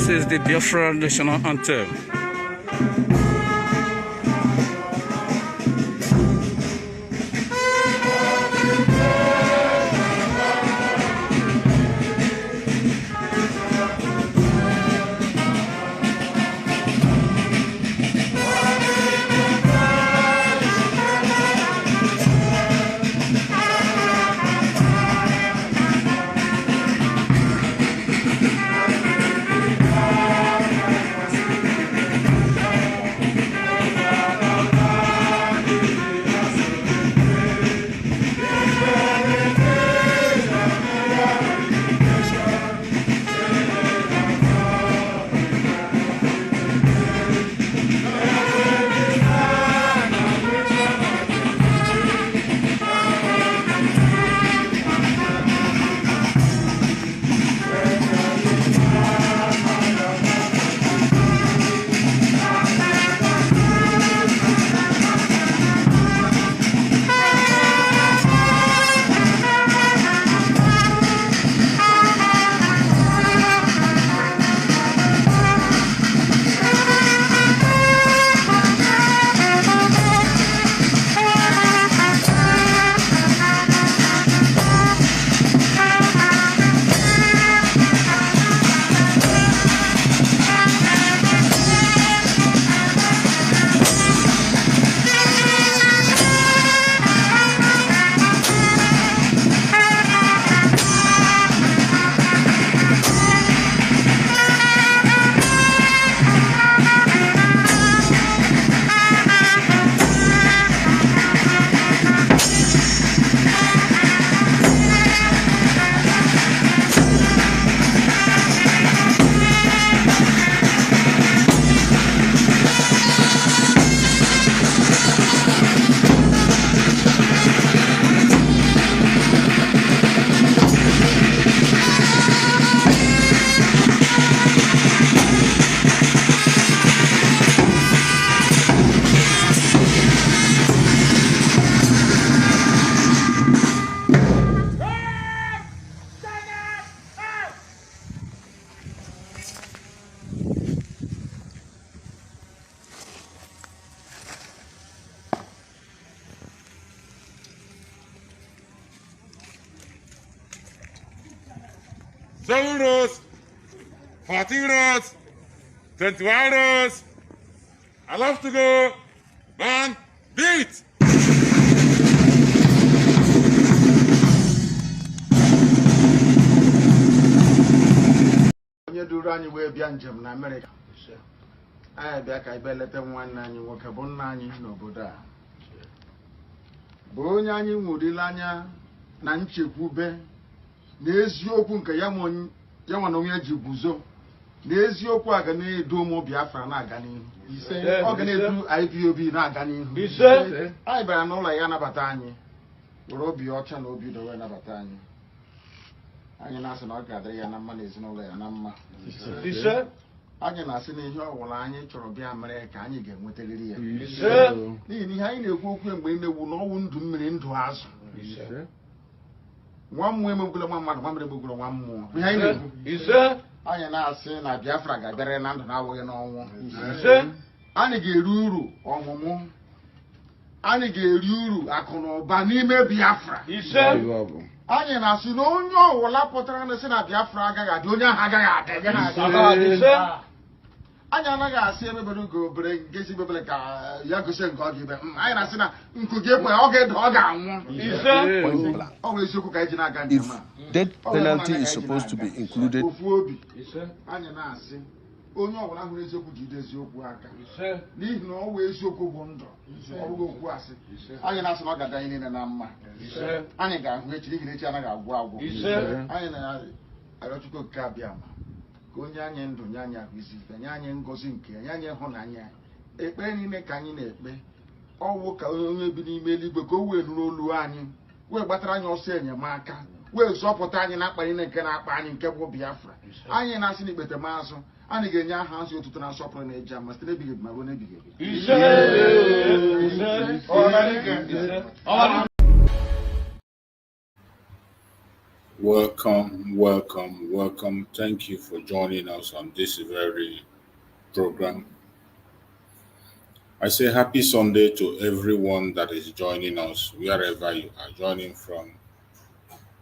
This is the Biafra national anthem. Seven rows, 14 rows, 21 rows. I love to go. Man, beat. Onye duru anyị wee bịa njem na Amerịka. Anyị bịa ka ibe leta nwanne anyị nwoke bụ nna anyị n'obodo a. Bụ onye anyị nwụrịla anya na nchekwube n'eziokwu nke ya nwa na onye ji guzo. N'eziokwu a ga na-edu ụmụ Biafra na-aga n'ihu. Ọ ga na-edu IPOB na-aga n'ihu. Anyị bịara n'ụlọ ya nabata anyị. Were obi ọcha na obi dowe nabata anyị. Anyị na-asị na ọ ga-adịrị ya na mma na ezinụlọ ya na mma. Anyị na-asị na ihe ọbụla anyị chọrọ bịa mere ka anyị ga-enwetarịrị ya. N'ihi na ihe anyị na-ekwu okwu mgbe ị na-ewu n'ọnwụ ndụ mmiri ndụ azụ. Nwa mmụọ emegbula nwa mmadụ, nwa mmiri emegbula nwa mmụọ. Ihe anyị na-ekwu. Anyị na-asị na Biafra ga-abịara na ndụ na-awụghị n'ọnwụ. Anyị ga-eri uru ọmụmụ. Anyị ga-eri uru akụ na ụba n'ime Biafra. Anyị na-asị na onye ọwụla pụtara na sị na Biafra agaghị adị, onye ahụ agaghị adị. Anyị anaghị asị emebere ugo obere nke si bebere ka ya gosi nke ọ ga-ebe. Anyị na-asị na nkụ gị ekwe ọ ga-edo ọ ga-anwụ. Ọ bụ eziokwu ka anyị ji na-aga njem a. Death penalty is supposed to be included. Ofu obi. Anyị na-asị onye ọbụla hụrụ eziokwu ji ide eziokwu aka. N'ihi na ọ bụ eziokwu bụ ndụ. Ọ bụghị okwu asị. Anyị na-asị na ọ ga-ada anyị niile na mma. Anyị ga-ahụ echi n'ihi na echi anaghị agwụ agwụ. Anyị na-arịọ Chukwu okike abịa ma ka onye anyị ndụ nye anyị ahụ isi ike, nye anyị ngọzi nke ya, nye anyị ịhụnanya. Ekpere niile ka anyị na-ekpe ọwụ ka onye bi n'ime eluigwe ka o wee nụrụ olu anyị, wee gbatara anyị ọsọ enyemaka, wee zọpụta anyị na akpa niile nke na-akpa anyị nke bụ Biafra. Anyị na-asị na ikpete maazụ anyị ga-enye aha nsi ụtụtụ na nsọpụrụ na-eji ama site n'ebighị ebi ma ruo n'ebighị ebi. Welcome, welcome, welcome. Thank you for joining us on this very program. I say happy Sunday to everyone that is joining us, wherever you are joining from.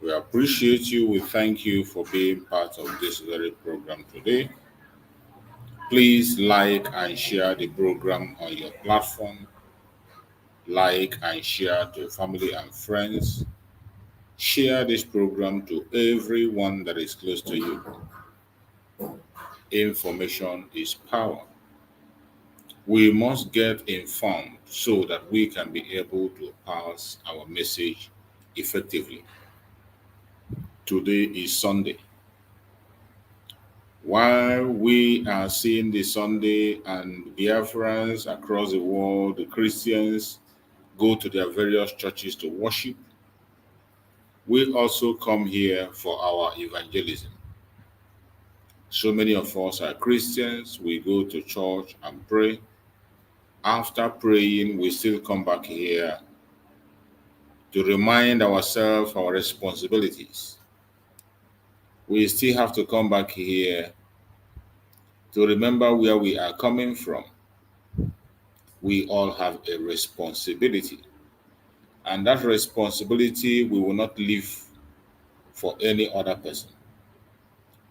We appreciate you. We thank you for being part of this very program today. Please like and share the program on your platform. Like and share to family and friends. Share this program to everyone that is close to you. Information is power. We must get informed so that we can be able to pass our message effectively. Today is Sunday. While we are seeing the Sunday and Biafrans across the world, the Christians go to their various churches to worship, we also come here for our evangelism. So many of us are Christians, we go to church and pray. After praying, we still come back here to remind ourselves our responsibilities. We still have to come back here to remember where we are coming from. We all have a responsibility, and that responsibility we will not leave for any other person.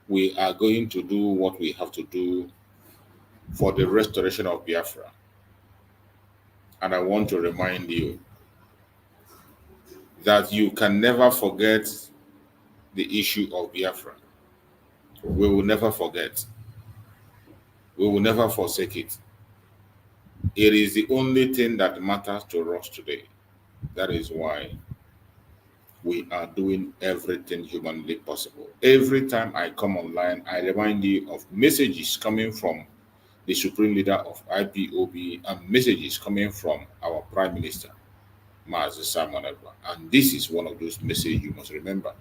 We are going to do what we have to do for the restoration of Biafra. And I want to remind you that you can never forget the issue of Biafra. We will never forget. We will never forsake it. It is the only thing that matters to us today. That is why we are doing everything humanly possible. Every time I come online, I remind you of messages coming from the Supreme Leader of IPOB and messages coming from our Prime Minister, Mazi Simon Ekpa. And this is one of those messages you must remember.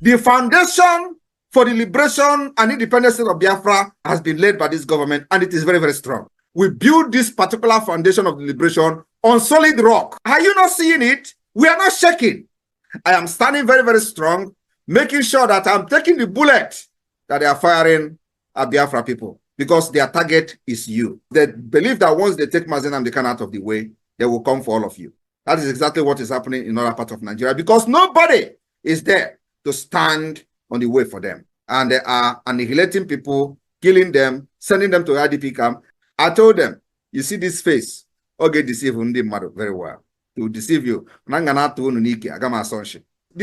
The foundation for the liberation and independence of Biafra has been laid by this government, and it is very, very strong. We build this particular foundation of the liberation on solid rock. Are you not seeing it? We are not shaking. I am standing very, very strong, making sure that I'm taking the bullet that they are firing at Biafra people, because their target is you. They believe that once they take Mazi Nnamdi Kanu out of the way, they will come for all of you. That is exactly what is happening in other parts of Nigeria, because nobody is there to stand on the way for them. And they are annihilating people, killing them, sending them to IDP camp. I told them, you see this face, okay, deceive very well. To deceive you. The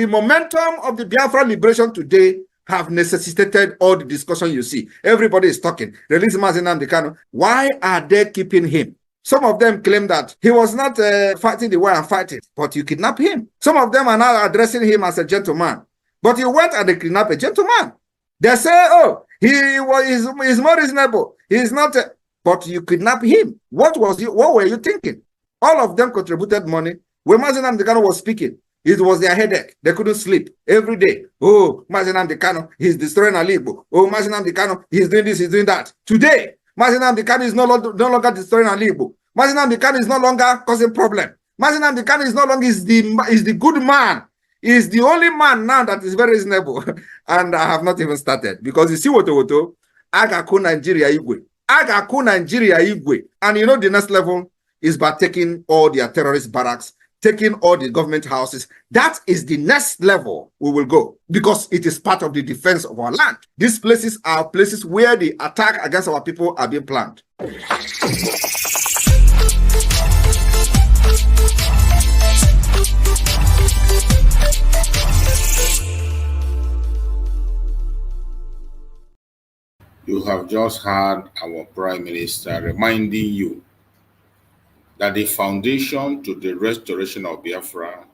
momentum of the Biafra liberation today have necessitated all the discussion you see. Everybody is talking. Release Mazi Nnamdi Kanu. Why are they keeping him? Some of them claim that he was not fighting the way I'm fighting, but you kidnap him. Some of them are now addressing him as a gentleman. But you went and kidnapped a gentleman. They say, oh, he's more reasonable. He's not, but you kidnapped him. What were you thinking? All of them contributed money. When Mazi Nnamdi Kanu was speaking, it was their headache. They couldn't sleep every day. Oh, Mazi Nnamdi Kanu, he's destroying Alibo. Oh, Mazi Nnamdi Kanu, he's doing this, he's doing that. Today, Mazi Nnamdi Kanu is no longer destroying Alibo. Mazi Nnamdi Kanu is no longer causing problem. Mazi Nnamdi Kanu is no longer is the good man. Is the only man now that is very reasonable. And I have not even started. Because you see what Agaku Nigeria Igwe. Agaku Nigeria Igwe. And you know the next level is by taking all their terrorist barracks, taking all the government houses. That is the next level we will go, because it is part of the defense of our land. These places are places where the attack against our people are being planned. You have just heard our Prime Minister reminding you that the foundation to the restoration of Biafra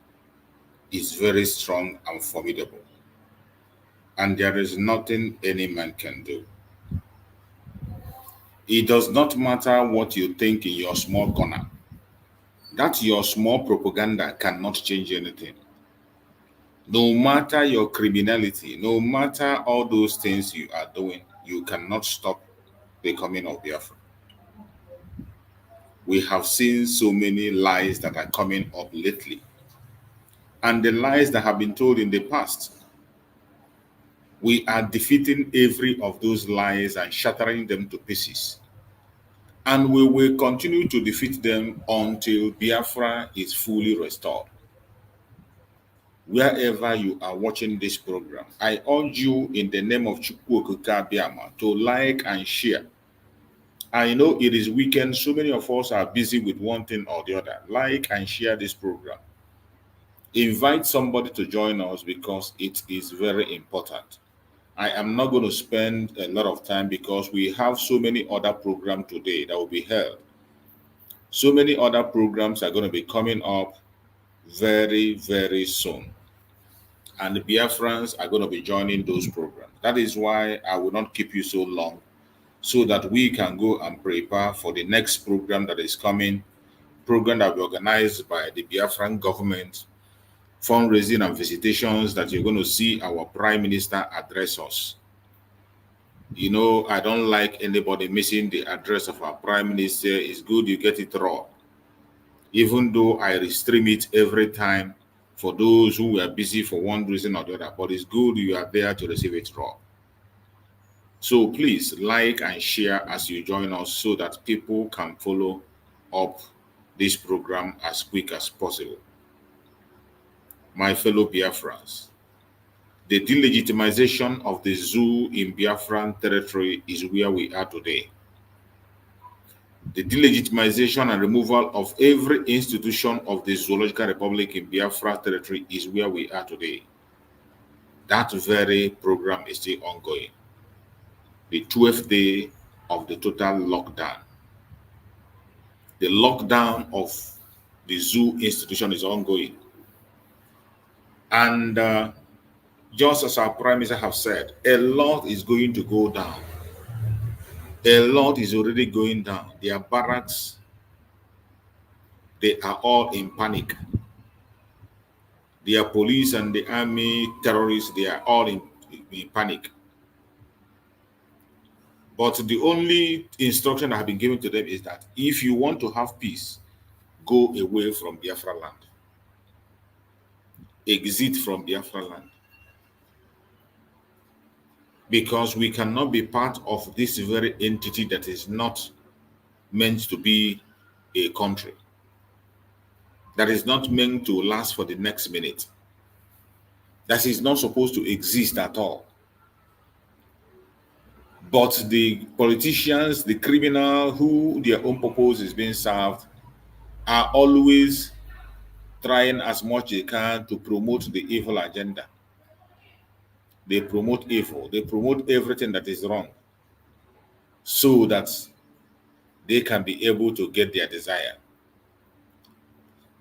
is very strong and formidable, and there is nothing any man can do. It does not matter what you think in your small corner. That your small propaganda cannot change anything. No matter your criminality, no matter all those things you are doing, you cannot stop the coming of Biafra. We have seen so many lies that are coming up lately. And the lies that have been told in the past, we are defeating every of those lies and shattering them to pieces. And we will continue to defeat them until Biafra is fully restored. Wherever you are watching this program, I urge you in the name of Chukwuokike Abiama to like and share. I know it is weekend. So many of us are busy with one thing or the other. Like and share this program. Invite somebody to join us because it is very important. I am not going to spend a lot of time because we have so many other programs today that will be held. So many other programs are going to be coming up very, very soon. And the Biafrans are going to be joining those programs. That is why I will not keep you so long, so that we can go and prepare for the next program that is coming, program that will be organized by the Biafran government, fundraising and visitations that you're going to see our Prime Minister address us. You know, I don't like anybody missing the address of our Prime Minister. It's good you get it raw. Even though I restream it every time for those who were busy for one reason or the other, but it's good you are there to receive it raw. So please like and share as you join us so that people can follow up this program as quick as possible. My fellow Biafrans, the delegitimization of the zoo in Biafran territory is where we are today. The delegitimization and removal of every institution of the Zoological Republic in Biafra territory is where we are today. That very program is still ongoing. The 12th day of the total lockdown. The lockdown of the zoo institution is ongoing. And just as our Prime Minister have said, a lot is going to go down. A lot is already going down. Their barracks, they are all in panic. Their police and the army terrorists, they are all in panic. But the only instruction that have been given to them is that if you want to have peace, go away from Biafra land. Exit from Biafra land. Because we cannot be part of this very entity that is not meant to be a country, that is not meant to last for the next minute, that is not supposed to exist at all. But the politicians, the criminal who their own purpose is being served, are always trying as much they can to promote the evil agenda. They promote evil. They promote everything that is wrong so that they can be able to get their desire.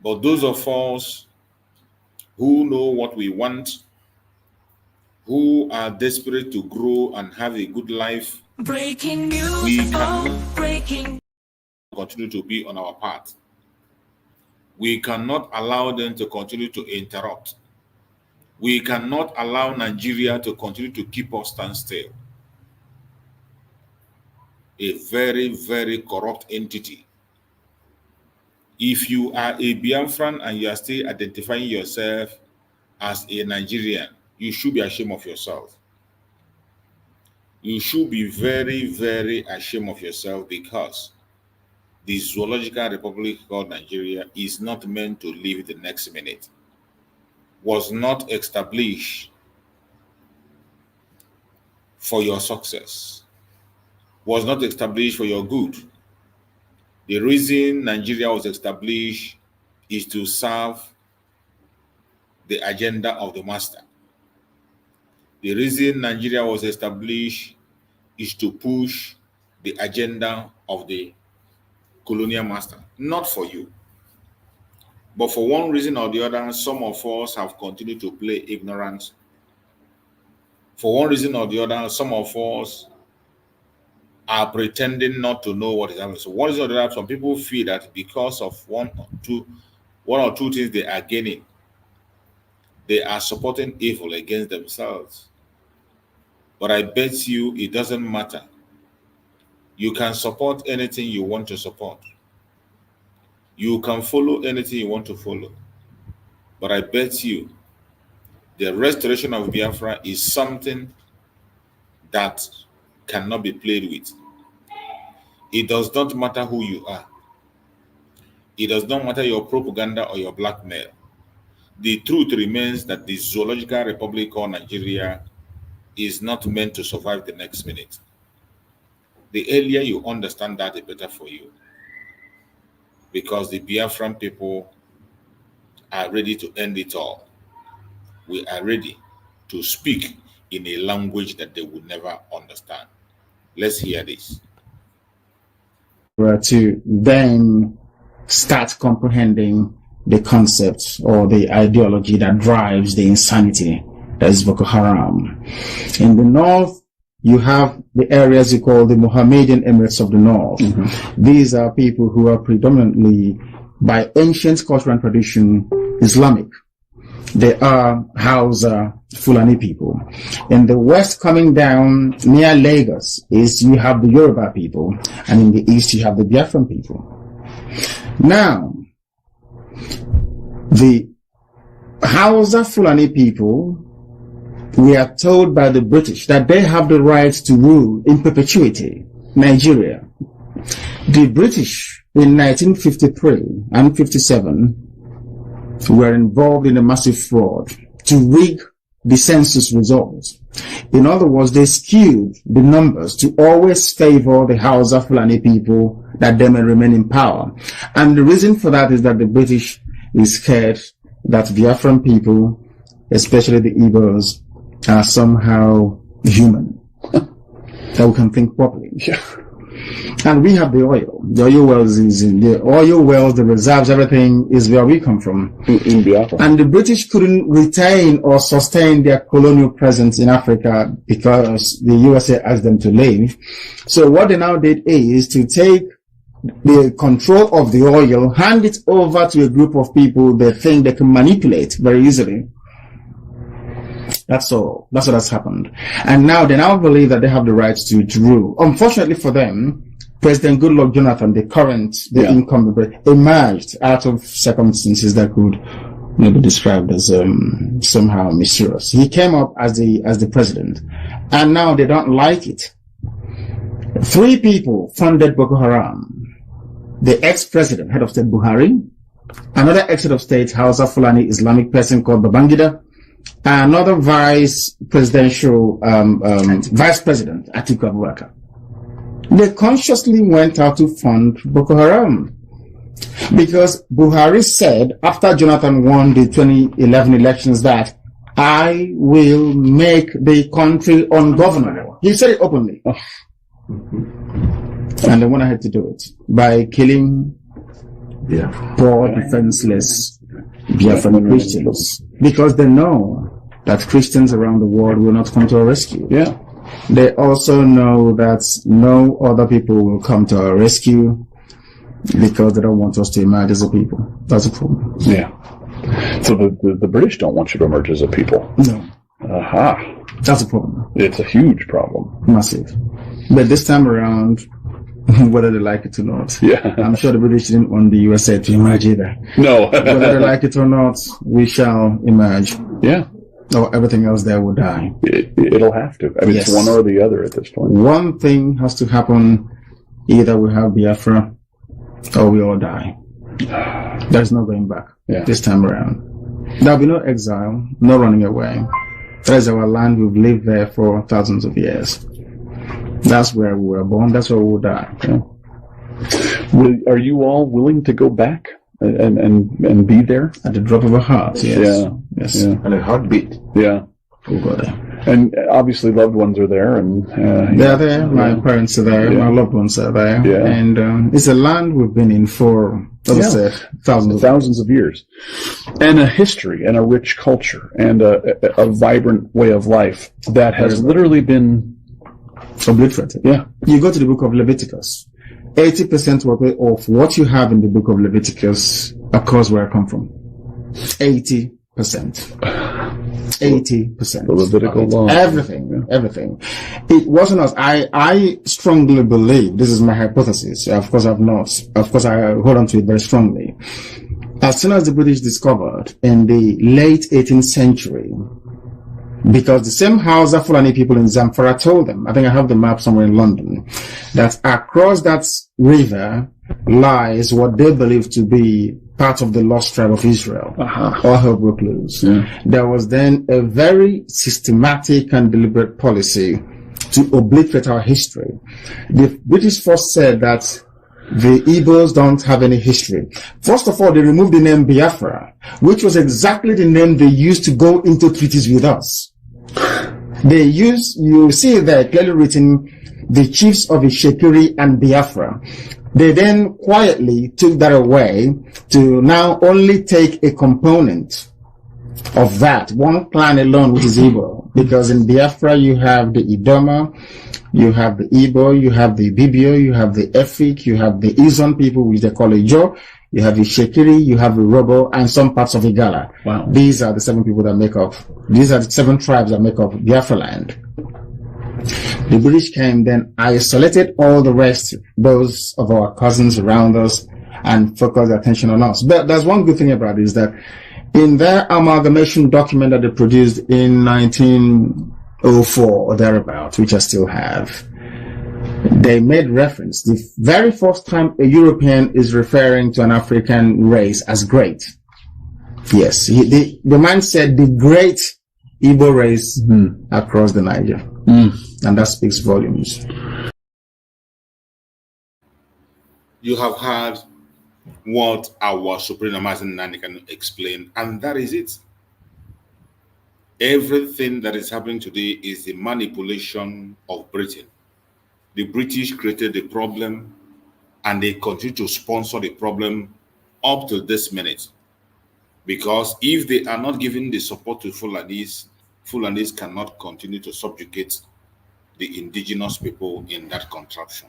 But those of us who know what we want, who are desperate to grow and have a good life, breaking news, we cannot continue to be on our path. We cannot allow them to continue to interrupt. We cannot allow Nigeria to continue to keep us stand still. A very, very corrupt entity. If you are a Biafran and you are still identifying yourself as a Nigerian, you should be ashamed of yourself. You should be very, very ashamed of yourself, because the Zoological Republic called Nigeria is not meant to live the next minute. Was not established for your success. Was not established for your good. The reason Nigeria was established is to serve the agenda of the master. The reason Nigeria was established is to push the agenda of the colonial master, not for you. But for one reason or the other, some of us have continued to play ignorance. For one reason or the other, some of us are pretending not to know what is happening. So what is the other? Some people feel that because of one or two things they are gaining, they are supporting evil against themselves. But I bet you it doesn't matter. You can support anything you want to support. You can follow anything you want to follow. But I bet you the restoration of Biafra is something that cannot be played with. It does not matter who you are. It does not matter your propaganda or your blackmail. The truth remains that the zoological republic called Nigeria is not meant to survive the next minute. The earlier you understand that, the better for you. Because the Biafran people are ready to end it all. We are ready to speak in a language that they would never understand. Let's hear this. To then start comprehending the concept or the ideology that drives the insanity that is Boko Haram. In the north, you have the areas you call the Mohammedan Emirates of the North. These are people who are predominantly, by ancient culture and tradition, Islamic. They are Hausa, Fulani people. In the west, coming down near Lagos, is you have the Yoruba people, and in the east you have the Biafran people. Now, the Hausa Fulani people, we are told by the British that they have the right to rule in perpetuity Nigeria. The British in 1953 and 57 were involved in a massive fraud to rig the census results. In other words, they skewed the numbers to always favor the Hausa Fulani people that they may remain in power. And the reason for that is that the British is scared that Biafran people, especially the Igbos, are somehow human, that we can think properly. And we have the oil. The oil wells the reserves, everything is where we come from. In Biafra. And the British couldn't retain or sustain their colonial presence in Africa because the USA asked them to leave. So what they now did is to take the control of the oil, hand it over to a group of people they think they can manipulate very easily. That's all. That's what has happened. And now they now believe that they have the right to rule. Unfortunately for them, President Goodluck Jonathan, the incumbent, emerged out of circumstances that could be described as somehow mysterious. He came up as the president, and now they don't like it. 3 people funded Boko Haram. The ex-president, head of state Buhari, another ex-head of state, Hausa Fulani Islamic person called Babangida, another vice president, Atiku Abubakar. They consciously went out to fund Boko Haram because Buhari said after Jonathan won the 2011 elections that I will make the country ungovernable. He said it openly. And they went ahead to do it by killing poor, defenseless Biafran Christians, because they know that Christians around the world will not come to our rescue. Yeah. They also know that no other people will come to our rescue because they don't want us to emerge as a people. That's a problem. Yeah. So the British don't want you to emerge as a people. No. Aha. That's a problem. It's a huge problem. Massive. But this time around, whether they like it or not. Yeah. I'm sure the British didn't want the USA to emerge either. No. Whether they like it or not, we shall emerge. Yeah. Or everything else there will die. It'll have to. I mean, Yes. It's one or the other at this point. One thing has to happen. Either we have Biafra or we all die. There's no going back this time around. There'll be no exile, no running away. That is our land. We've lived there for thousands of years. That's where we were born. That's where we'll die. Yeah. Are you all willing to go back and be there? At the drop of a heart, yes. Yeah. Yes. Yeah. And a heartbeat. Yeah. We'll go there. And obviously loved ones are there. And they're there. My parents are there. My loved ones are there. Yeah. And it's a land we've been in for, thousands of years. And a history and a rich culture and a vibrant way of life that has literally been obliterated. Yeah. You go to the book of Leviticus. 80% of what you have in the book of Leviticus occurs where I come from. 80%. 80%. The Levitical law. Everything. It wasn't us. I strongly believe, this is my hypothesis. Of course, I hold on to it very strongly. As soon as the British discovered in the late 18th century, because the same Hausa Fulani people in Zamfara told them, I think I have the map somewhere in London, that across that river lies what they believe to be part of the lost tribe of Israel, or hell broke loose. Yeah. There was then a very systematic and deliberate policy to obliterate our history. The British first said that the Igbos don't have any history. First of all, they removed the name Biafra, which was exactly the name they used to go into treaties with us. They use, you see there clearly written, the chiefs of Ishekiri and Biafra. They then quietly took that away to now only take a component of that, one clan alone, which is Igbo. Because in Biafra, you have the Idoma, you have the Igbo, you have the Bibio, you have the Efik, you have the Izon people, which they call Ijo, you have the Shekiri, you have the Robo, and some parts of Igala. Wow. These are the 7 people that make up, these are the 7 tribes that make up Biafra land. The British came, then isolated all the rest, those of our cousins around us, and focused their attention on us. But there's one good thing about it, is that in their amalgamation document that they produced in 1904 or thereabouts, which I still have, they made reference, the very first time a European is referring to an African race as great. Yes, the man said the great Igbo race across the Niger. And that speaks volumes. You have heard what our supremacizing Nani can explain, and that is it. Everything that is happening today is the manipulation of Britain. The British created the problem, and they continue to sponsor the problem up to this minute. Because if they are not giving the support to Fulanese, Fulanese cannot continue to subjugate the indigenous people in that contraption.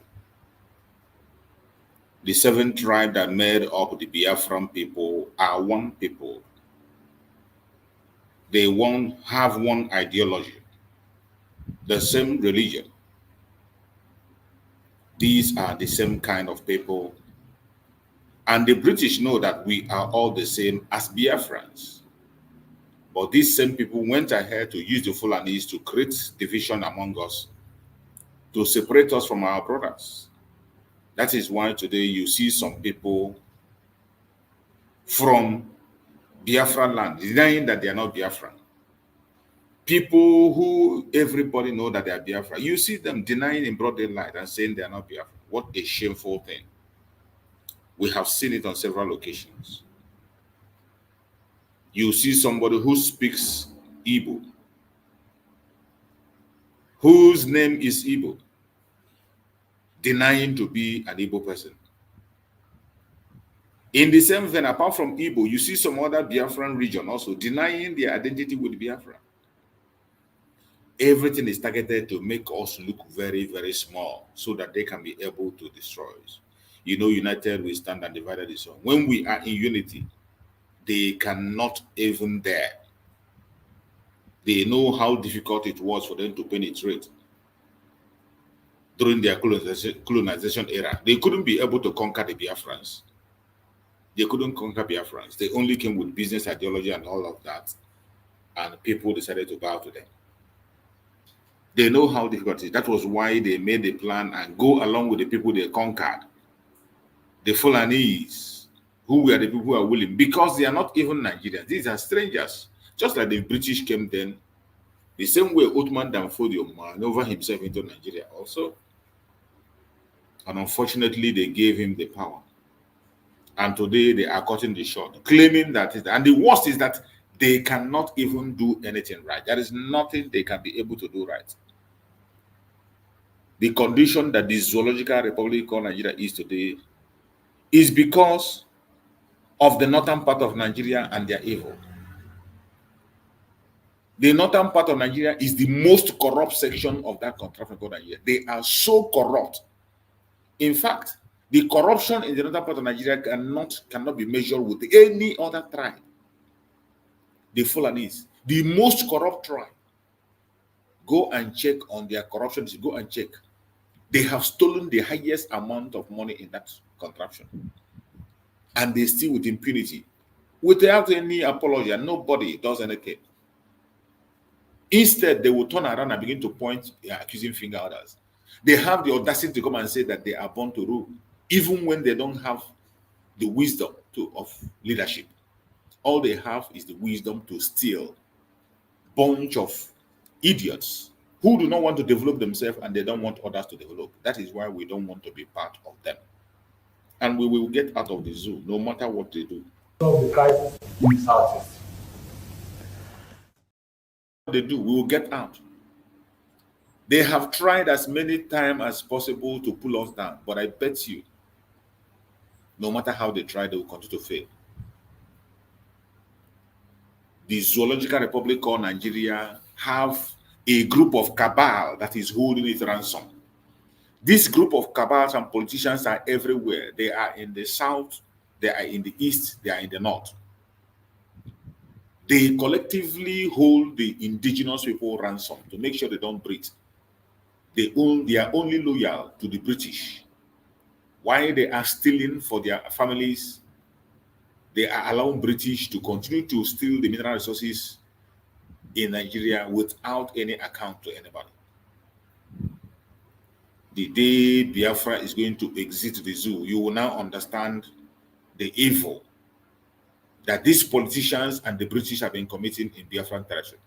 The 7 tribes that made up the Biafran people are one people. They won't have one ideology, the same religion. These are the same kind of people. And the British know that we are all the same as Biafrans. But these same people went ahead to use the Fulanese to create division among us, to separate us from our brothers. That is why today you see some people from Biafra land denying that they are not Biafran. People who everybody know that they are Biafra, you see them denying in broad daylight and saying they are not Biafra. What a shameful thing. We have seen it on several occasions. You see somebody who speaks Igbo, whose name is Igbo, denying to be an Igbo person. In the same vein, apart from Igbo, you see some other Biafran region also denying their identity with Biafra. Everything is targeted to make us look very, very small so that they can be able to destroy us. You know, united we stand and divided is on. When we are in unity, they cannot even dare. They know how difficult it was for them to penetrate during their colonization era. They couldn't be able to conquer the Biafrans. They couldn't conquer Biafrans. They only came with business ideology and all of that. And people decided to bow to them. They know how difficult it is. That was why they made the plan and go along with the people they conquered. The Fulanese, who were the people who are willing, because they are not even Nigerians. These are strangers. Just like the British came then, the same way Ottoman Danfodio maneuvered himself into Nigeria also. And unfortunately, they gave him the power. And today they are cutting the short, claiming that and the worst is that they cannot even do anything right. There is nothing they can be able to do right. The condition that the zoological republic called Nigeria is today is because of the northern part of Nigeria and their evil. The northern part of Nigeria is the most corrupt section of that contraption called Nigeria. They are so corrupt. In fact, the corruption in the northern part of Nigeria cannot be measured with any other tribe. The Fulanese, The most corrupt tribe. Go and check on their corruption. Go and check. They have stolen the highest amount of money in that contraption. And they steal with impunity. Without any apology, and nobody does anything. Instead, they will turn around and begin to point their accusing finger at others. They have the audacity to come and say that they are born to rule, even when they don't have the wisdom of leadership. All they have is the wisdom to steal. Bunch of idiots who do not want to develop themselves and they don't want others to develop. That is why we don't want to be part of them. And we will get out of the zoo no matter what they do. The crisis in Southeast. They do, we will get out. They have tried as many times as possible to pull us down, but I bet you, no matter how they try, they will continue to fail. The Zoological Republic called Nigeria have a group of cabal that is holding it ransom. This group of cabals and politicians are everywhere. They are in the south, they are in the east, they are in the north. They collectively hold the indigenous people ransom to make sure they don't breathe. They are only loyal to the British. While they are stealing for their families, they are allowing British to continue to steal the mineral resources in Nigeria without any account to anybody. The day Biafra is going to exit the zoo, you will now understand the evil that these politicians and the British have been committing in Biafran territory.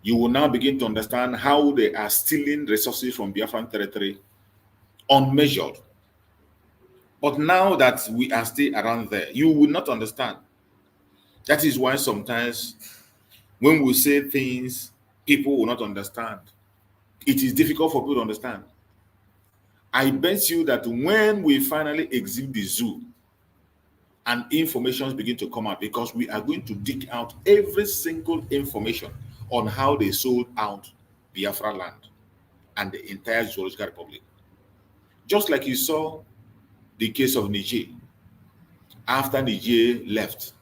You will now begin to understand how they are stealing resources from Biafran territory unmeasured. But now that we are still around there, you will not understand. That is why sometimes when we say things, people will not understand. It is difficult for people to understand. I bet you that when we finally exit the zoo and information begin to come out, because we are going to dig out every single information on how they sold out Biafra land and the entire Zoological Republic. Just like you saw the case of Niger. After Niger left,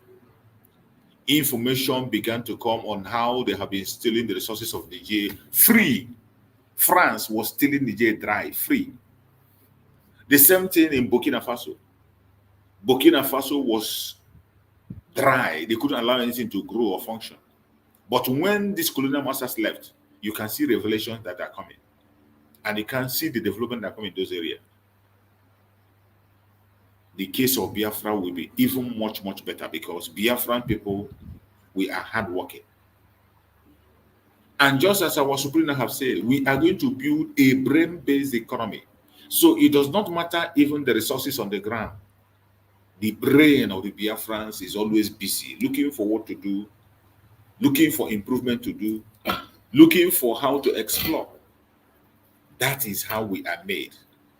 information began to come on how they have been stealing the resources of Niger free. France was stealing Niger dry, free. The same thing in Burkina Faso. Burkina Faso was dry. They couldn't allow anything to grow or function. But when these colonial masters left, you can see revelations that are coming. And you can see the development that are coming in those areas. The case of Biafra will be even much, much better because Biafran people, we are hardworking. And just as our Supreme have said, we are going to build a brain-based economy. So it does not matter even the resources on the ground. The brain of the Biafrans is always busy, looking for what to do, looking for improvement to do, looking for how to explore. That is how we are made,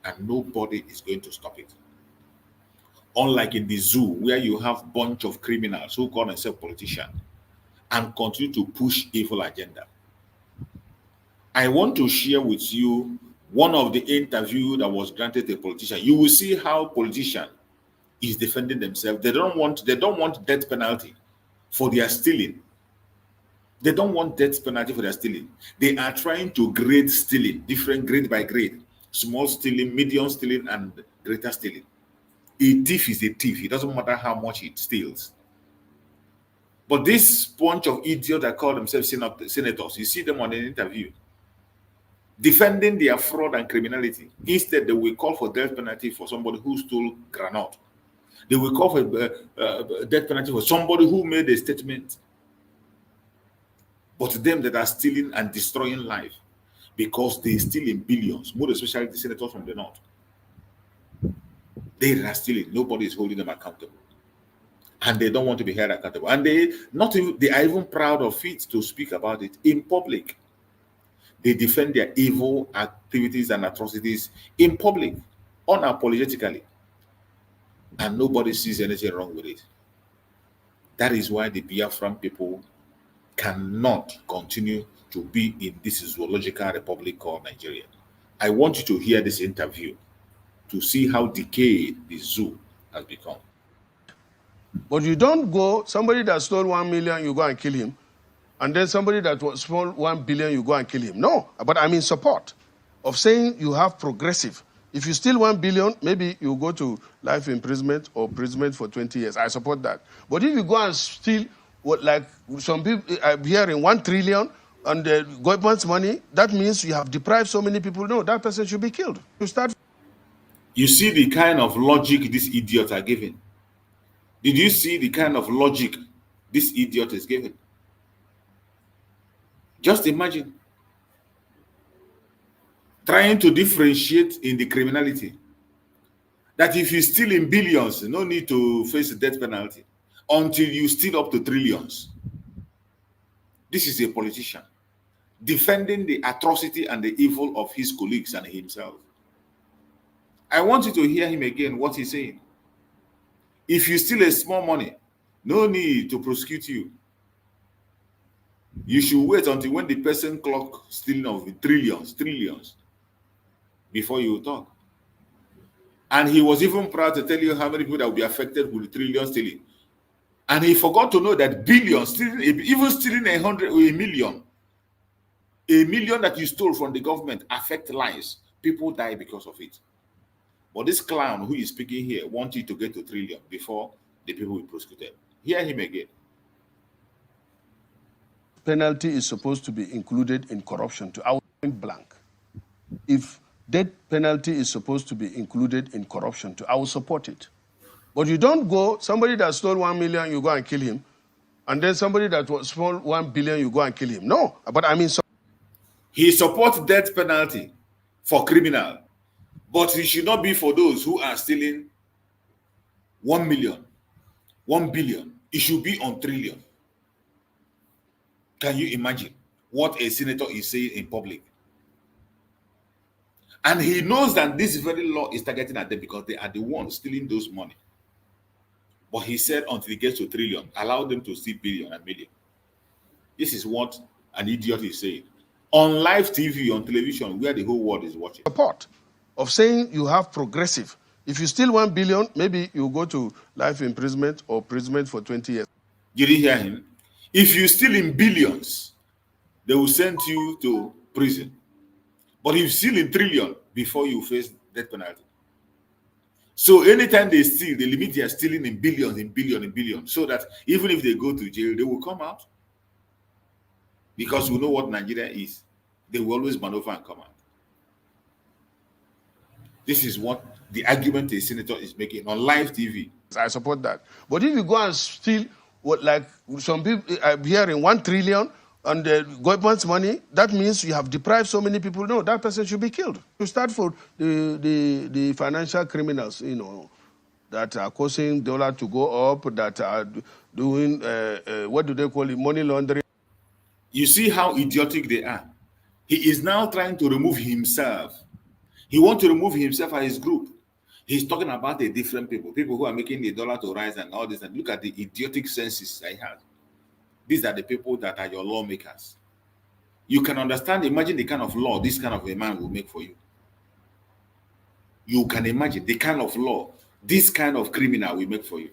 and nobody is going to stop it. Unlike in the zoo, where you have a bunch of criminals who call themselves politicians and continue to push evil agenda. I want to share with you one of the interviews that was granted a politician. You will see how politician is defending themselves. They don't want death penalty for their stealing. They don't want death penalty for their stealing. They are trying to grade stealing, different grade by grade. Small stealing, medium stealing, and greater stealing. A thief is a thief. It doesn't matter how much it steals. But this bunch of idiots that call themselves senators, you see them on an interview, defending their fraud and criminality. Instead, they will call for death penalty for somebody who stole granite. They will call for death penalty for somebody who made a statement. But them that are stealing and destroying life, because they steal in billions, more especially the senators from the north. They are stealing. Nobody is holding them accountable. And they don't want to be held accountable. And they are even proud of it to speak about it in public. They defend their evil activities and atrocities in public, unapologetically. And nobody sees anything wrong with it. That is why the Biafran people cannot continue to be in this zoological republic called Nigeria. I want you to hear this interview to see how decayed the zoo has become. But you don't go, somebody that stole 1 million, you go and kill him. and then somebody that was small 1 billion, you go and kill him. No, but I'm in support of saying you have progressive. If you steal 1 billion, maybe you go to life imprisonment or imprisonment for 20 years. I support that. But if you go and steal, what, like some people are hearing 1 trillion and the government's money, that means you have deprived so many people. No, that person should be killed. You start. You see the kind of logic these idiots are giving. Did you see the kind of logic this idiot is giving? Just imagine trying to differentiate in the criminality. That if you steal in billions, no need to face the death penalty until you steal up to trillions. This is a politician defending the atrocity and the evil of his colleagues and himself. I want you to hear him again, what he's saying. If you steal a small money, no need to prosecute you. You should wait until when the person clock stealing of trillions before you talk. And he was even proud to tell you how many people that will be affected with the trillion stealing. And he forgot to know that billions, stealing, even stealing 100 or a million that you stole from the government affect lives. People die because of it. But this clown who is speaking here wants you to get to trillion before the people will be prosecuted. Hear him again. Penalty is supposed to be included in corruption to our point blank. If death penalty is supposed to be included in corruption to, I will support it. But you don't go, somebody that stole 1 million, you go and kill him. And then somebody that was stole 1 billion, you go and kill him. No, but I mean... He supports death penalty for criminal. But it should not be for those who are stealing 1 million, 1 billion. It should be on trillion. Can you imagine what a senator is saying in public? And he knows that this very law is targeting at them because they are the ones stealing those money. But he said until it gets to trillion, allow them to steal billion and million. This is what an idiot is saying. On live TV, on television, where the whole world is watching. Support of saying you have progressive. If you steal 1 billion, maybe you go to life imprisonment or imprisonment for 20 years. Did you hear him? If you steal in billions, they will send you to prison. But if you steal in trillion, before you face death penalty. So anytime they steal, they limit their stealing in billions, in billions, so that even if they go to jail, they will come out. Because we know what Nigeria is. They will always maneuver and come out. This is what the argument the senator is making on live TV. I support that. But if you go and steal, what, like some people are hearing 1 trillion and the government's money, that means you have deprived so many people. No, that person should be killed. You start for the financial criminals, you know, that are causing dollar to go up, that are doing, what do they call it, money laundering. You see how idiotic they are. He is now trying to remove himself. He wants to remove himself and his group. He's talking about the different people who are making the dollar to rise and all this. And look at the idiotic senses I have. These are the people that are your lawmakers. You can understand, imagine the kind of law this kind of a man will make for you. You can imagine the kind of law this kind of criminal will make for you.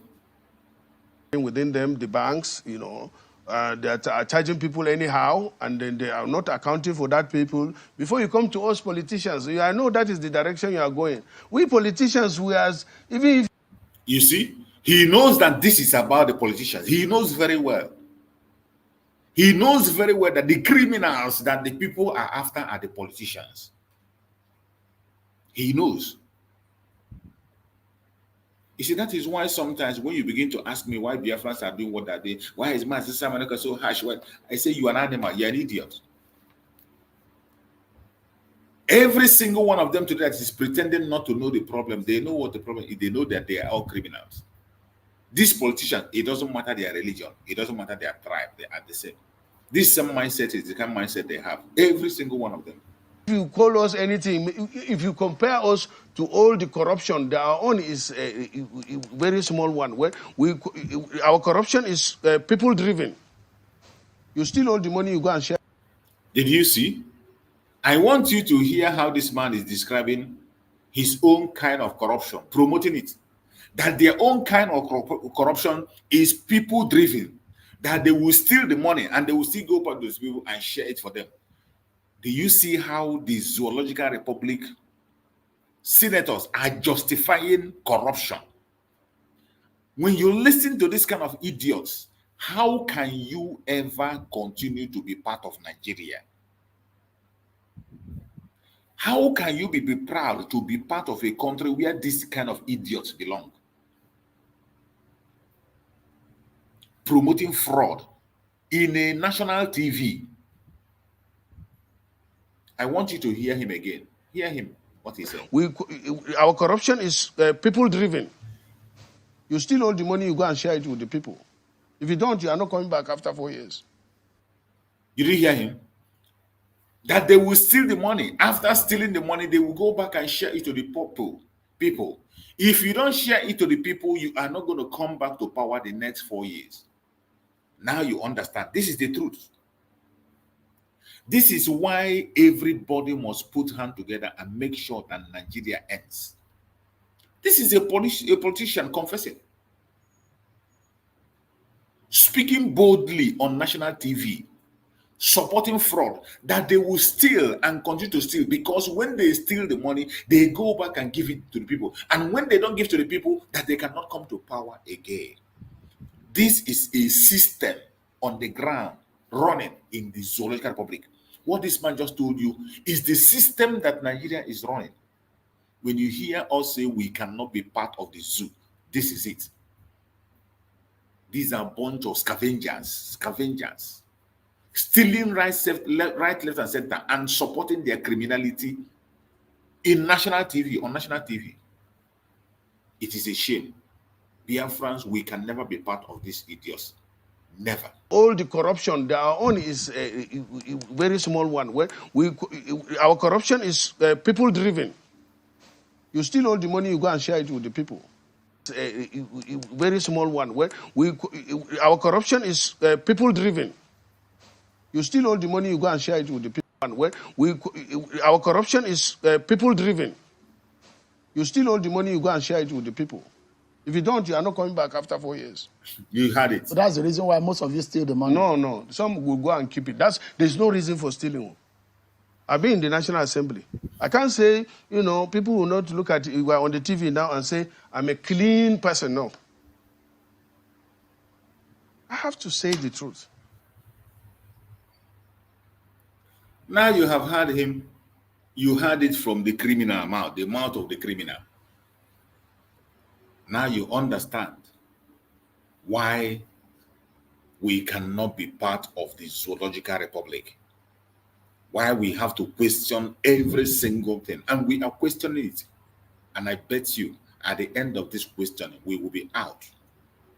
Within them, the banks, you know, that are charging people anyhow, and then they are not accounting for that people. Before you come to us politicians, I know that is the direction you are going. We politicians, we as even if... You see, he knows that this is about the politicians. He knows very well. He knows very well that the criminals that the people are after are the politicians. He knows. You see, that is why sometimes when you begin to ask me why Biafrans are doing what they did, why is Master Samanaka so harsh? I say, you are an animal, you're an idiot. Every single one of them today that is pretending not to know the problem, they know what the problem is. They know that they are all criminals. These politicians, it doesn't matter their religion, it doesn't matter their tribe, they are the same. This same mindset is the kind of mindset they have. Every single one of them. If you call us anything, if you compare us to all the corruption, our own is a very small one. Where our corruption is people-driven. You steal all the money, you go and share. Did you see? I want you to hear how this man is describing his own kind of corruption, promoting it. That their own kind of corruption is people-driven. that they will steal the money and they will still go back to those people and share it for them. Do you see how the Zoological Republic senators are justifying corruption? When you listen to this kind of idiots, how can you ever continue to be part of Nigeria? How can you be proud to be part of a country where this kind of idiots belong? Promoting fraud in a national TV. I want you to hear him again. Hear him, what he said. Our corruption is people-driven. You steal all the money, you go and share it with the people. If you don't, you are not coming back after 4 years. You didn't hear him? That they will steal the money. After stealing the money, they will go back and share it to the people. If you don't share it to the people, you are not going to come back to power the next 4 years. Now you understand. This is the truth. This is why everybody must put hands together and make sure that Nigeria ends. This is a politician confessing. Speaking boldly on national TV, supporting fraud, that they will steal and continue to steal, because when they steal the money, they go back and give it to the people. And when they don't give to the people, that they cannot come to power again. This is a system on the ground running in the Zoological Republic. What this man just told you is the system that Nigeria is running. When you hear us say we cannot be part of the zoo, this is it. These are a bunch of scavengers, stealing right, left, and center, and supporting their criminality in national TV, on national TV. It is a shame. Biafrans, we can never be part of these idiots. Never. All the corruption, our own is a very small one. Where our corruption is people-driven. You steal all the money, you go and share it with the people. It's a very small one. Where our corruption is people-driven. You steal all the money, you go and share it with the people. Where our corruption is people-driven. You steal all the money, you go and share it with the people. If you don't, you are not coming back after 4 years. You had it. So that's the reason why most of you steal the money. No. Some will go and keep it. There's no reason for stealing. I've been in the National Assembly. I can't say, people will not look at you on the TV now and say, I'm a clean person. No. I have to say the truth. Now you have heard him. You heard it from the criminal mouth, the mouth of the criminal. Now you understand why we cannot be part of the Zoological Republic. Why we have to question every single thing. And we are questioning it. And I bet you, at the end of this question, we will be out.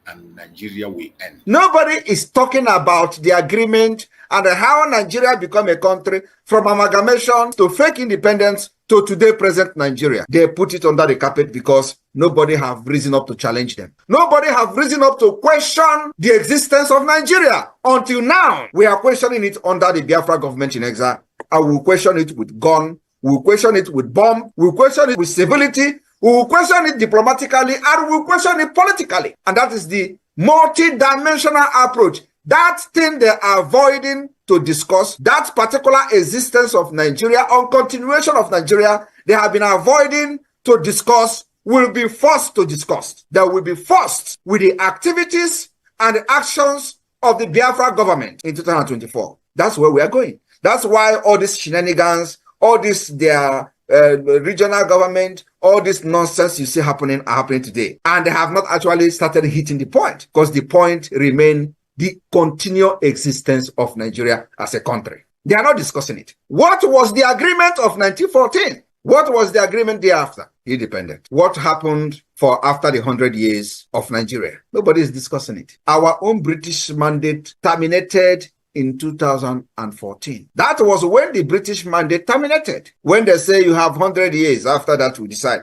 And Nigeria will end. Nobody is talking about the agreement and how Nigeria become a country from amalgamation to fake independence to today present Nigeria. They put it under the carpet because nobody have risen up to challenge them. Nobody have risen up to question the existence of Nigeria. Until now, we are questioning it under the Biafra government in exile. And we'll question it with gun, we'll question it with bomb, we'll question it with civility, we will question it diplomatically, and we will question it politically. And that is the multi-dimensional approach. That thing they are avoiding to discuss, that particular existence of Nigeria, or continuation of Nigeria, they have been avoiding to discuss, will be forced to discuss. They will be forced with the activities and the actions of the Biafra government in 2024. That's where we are going. That's why all these shenanigans, all this, their regional government, all this nonsense you see happening are happening today. And they have not actually started hitting the point, because the point remains the continual existence of Nigeria as a country. They are not discussing it. What was the agreement of 1914? What was the agreement thereafter? Independent. What happened for after the 100 years of Nigeria? Nobody is discussing it. Our own British mandate terminated in 2014. That was when the British mandate terminated. When they say you have 100 years, after that we decide.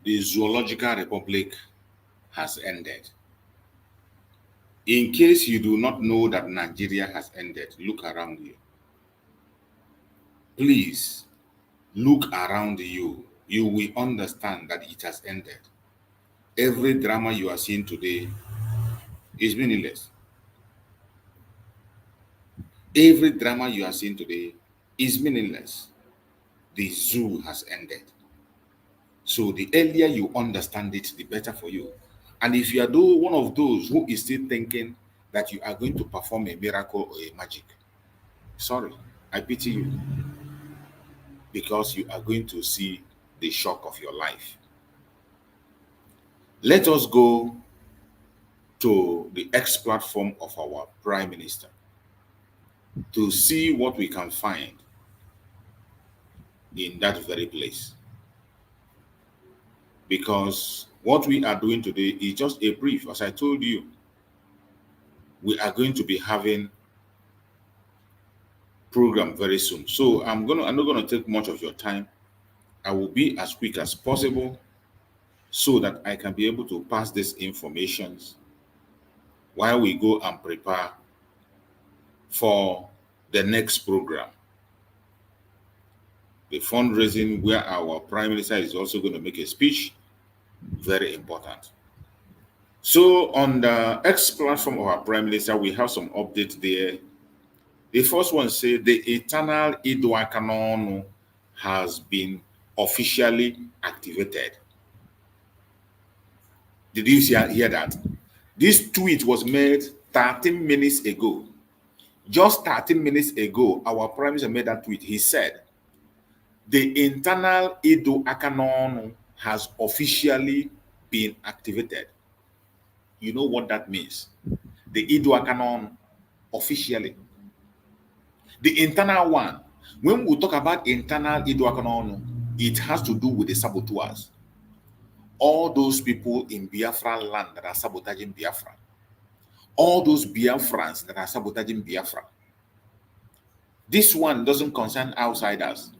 The Zoological Republic has ended. In case you do not know that Nigeria has ended, look around you. Please, look around you. you will understand that it has ended. Every drama you are seeing today is meaningless. Every drama you are seeing today is meaningless. The zoo has ended. So the earlier you understand it, the better for you. And if you are one of those who is still thinking that you are going to perform a miracle or a magic, sorry, I pity you, because you are going to see the shock of your life. Let us go to the X platform of our Prime Minister to see what we can find in that very place. Because what we are doing today is just a brief. As I told you, we are going to be having program very soon. So I'm not gonna take much of your time. I will be as quick as possible so that I can be able to pass these informations while we go and prepare for the next program. The fundraising, where our Prime Minister is also going to make a speech, very important. So on the X platform of our Prime Minister, we have some updates there. The first one says the eternal Idwakanon has been officially activated. Did you hear that? This tweet was made 13 minutes ago. Just 13 minutes ago, our Prime Minister made that tweet. He said, the internal Edo Akanon has officially been activated. You know what that means? The Edo Akanon officially. The internal one, when we talk about internal Edo Akanon, it has to do with the saboteurs. All those people in Biafra land that are sabotaging Biafra. All those Biafrans that are sabotaging Biafra. This one doesn't concern outsiders.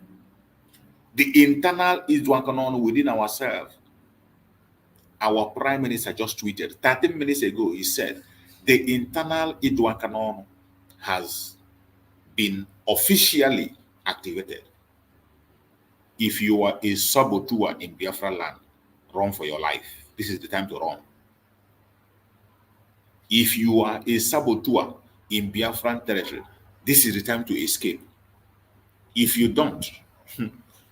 The internal Idwakanon within ourselves. Our Prime Minister just tweeted 13 minutes ago. He said the internal Idwakanon has been officially activated. If you are a saboteur in Biafra land, run for your life. This is the time to run. If you are a saboteur in Biafran territory, this is the time to escape. If you don't,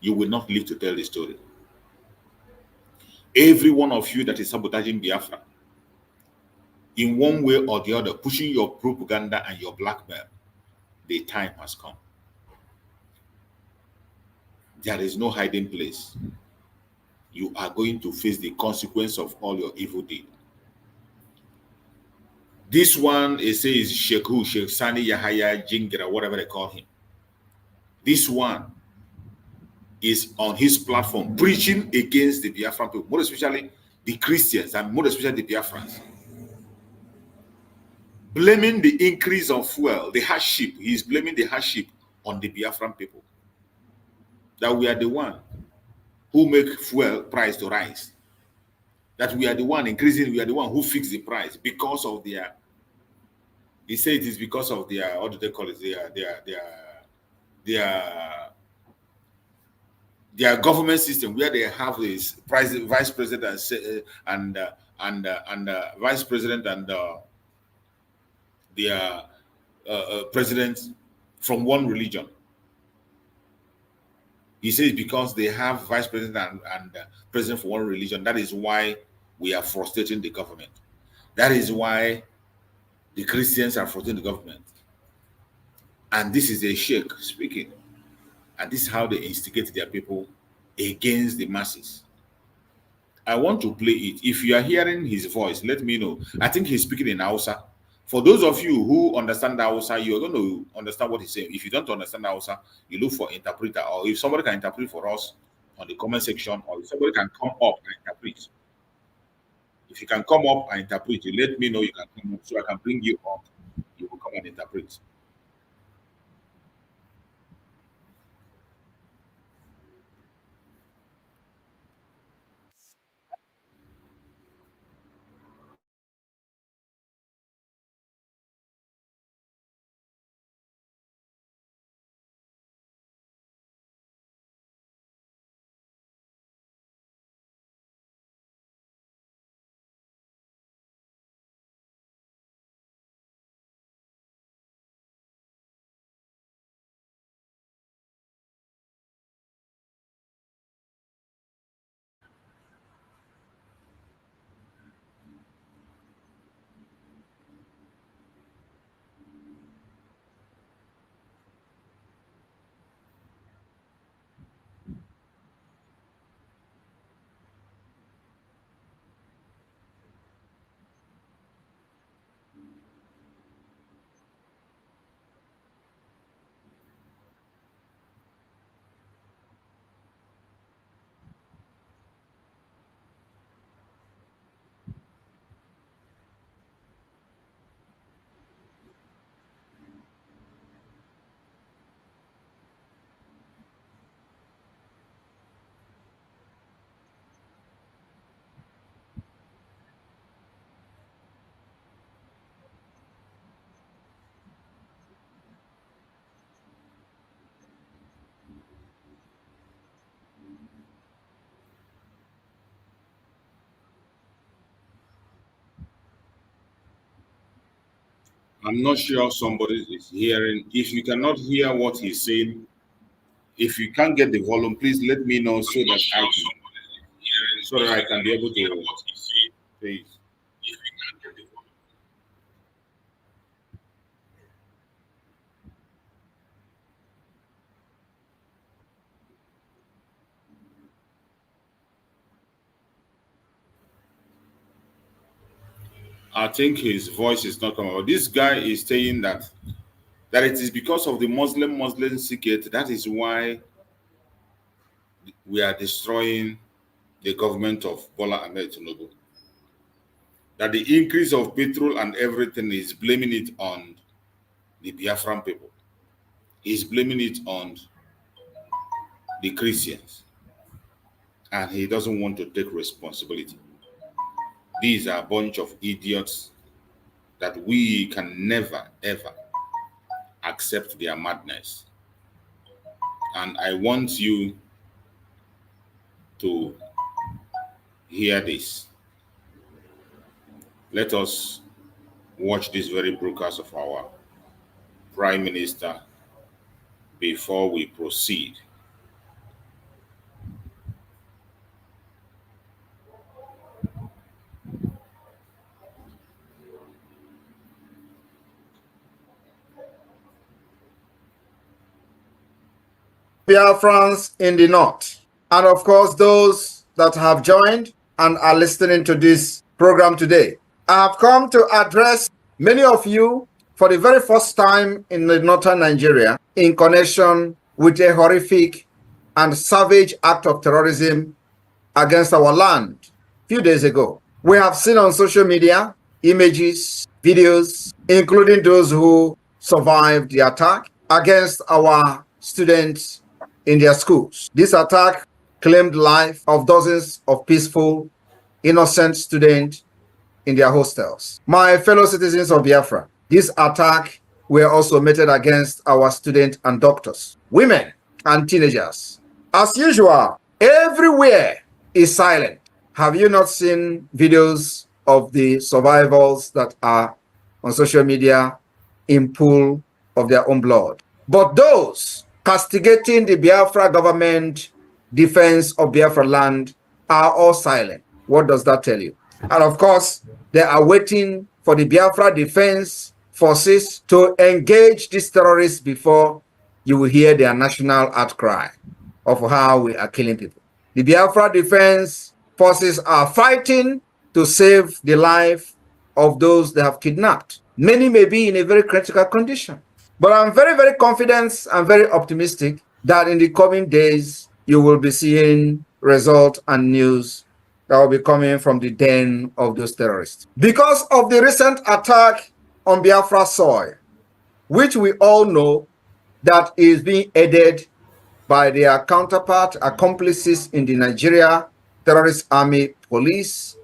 you will not live to tell the story. Every one of you that is sabotaging Biafra, in one way or the other, pushing your propaganda and your blackmail, the time has come. There is no hiding place. You are going to face the consequence of all your evil deed. This one, it says Sheikh Sani Yahaya Jingira, whatever they call him. This one is on his platform preaching against the Biafran people, more especially the Christians and more especially the Biafrans. Blaming the increase of fuel, the hardship. He's blaming the hardship on the Biafran people. That we are the one who make fuel price to rise. That we are the one increasing, we are the one who fix the price because of their, he said it is because of their, what do they call it, their government system, where they have this vice president and vice president and their president from one religion. He says because they have vice president and president for one religion, that is why we are frustrating the government. That is why the Christians are frustrating the government. And this is a sheikh speaking. And this is how they instigate their people against the masses. I want to play it. If you are hearing his voice, let me know. I think he's speaking in Hausa. For those of you who understand Hausa, you're going to understand what he's saying. If you don't understand Hausa, you look for interpreter, or if somebody can interpret for us on the comment section, or if somebody can come up and interpret. If you can come up and interpret, you let me know you can come up so I can bring you up. You will come and interpret. I'm not sure somebody is hearing. If you cannot hear what he's saying, if you can't get the volume, please let me know so that I can be able to. Please. I think his voice is not coming out. This guy is saying that it is because of the Muslim instigate. That is why we are destroying the government of Bola Ahmed Tinubu. That the increase of petrol and everything is blaming it on the Biafran people. He's blaming it on the Christians. And he doesn't want to take responsibility. These are a bunch of idiots that we can never, ever accept their madness. And I want you to hear this. Let us watch this very broadcast of our Prime Minister before we proceed. Biafrans in the north, and of course those that have joined and are listening to this program today. I have come to address many of you for the very first time in the northern Nigeria in connection with a horrific and savage act of terrorism against our land a few days ago. We have seen on social media images, videos, including those who survived the attack against our students in their schools. This attack claimed the life of dozens of peaceful, innocent students in their hostels. My fellow citizens of Biafra, this attack were also meted against our students and doctors, women and teenagers. As usual, everywhere is silent. Have you not seen videos of the survivors that are on social media in pool of their own blood? But those castigating the Biafra government defense of Biafra land are all silent. What does that tell you? And of course, they are waiting for the Biafra defense forces to engage these terrorists before you will hear their national outcry of how we are killing people. The Biafra defense forces are fighting to save the life of those they have kidnapped. Many may be in a very critical condition. But I'm very, very confident and very optimistic that in the coming days, you will be seeing results and news that will be coming from the den of those terrorists. Because of the recent attack on Biafra soil, which we all know that is being aided by their counterpart, accomplices in the Nigeria Terrorist Army, police,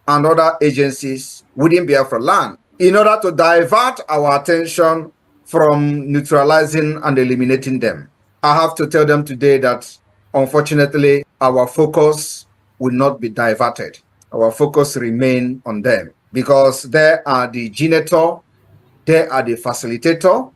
and other agencies within Biafra land, in order to divert our attention from neutralizing and eliminating them. I have to tell them today that, unfortunately, our focus will not be diverted. Our focus remain on them because they are the generator, they are the facilitator,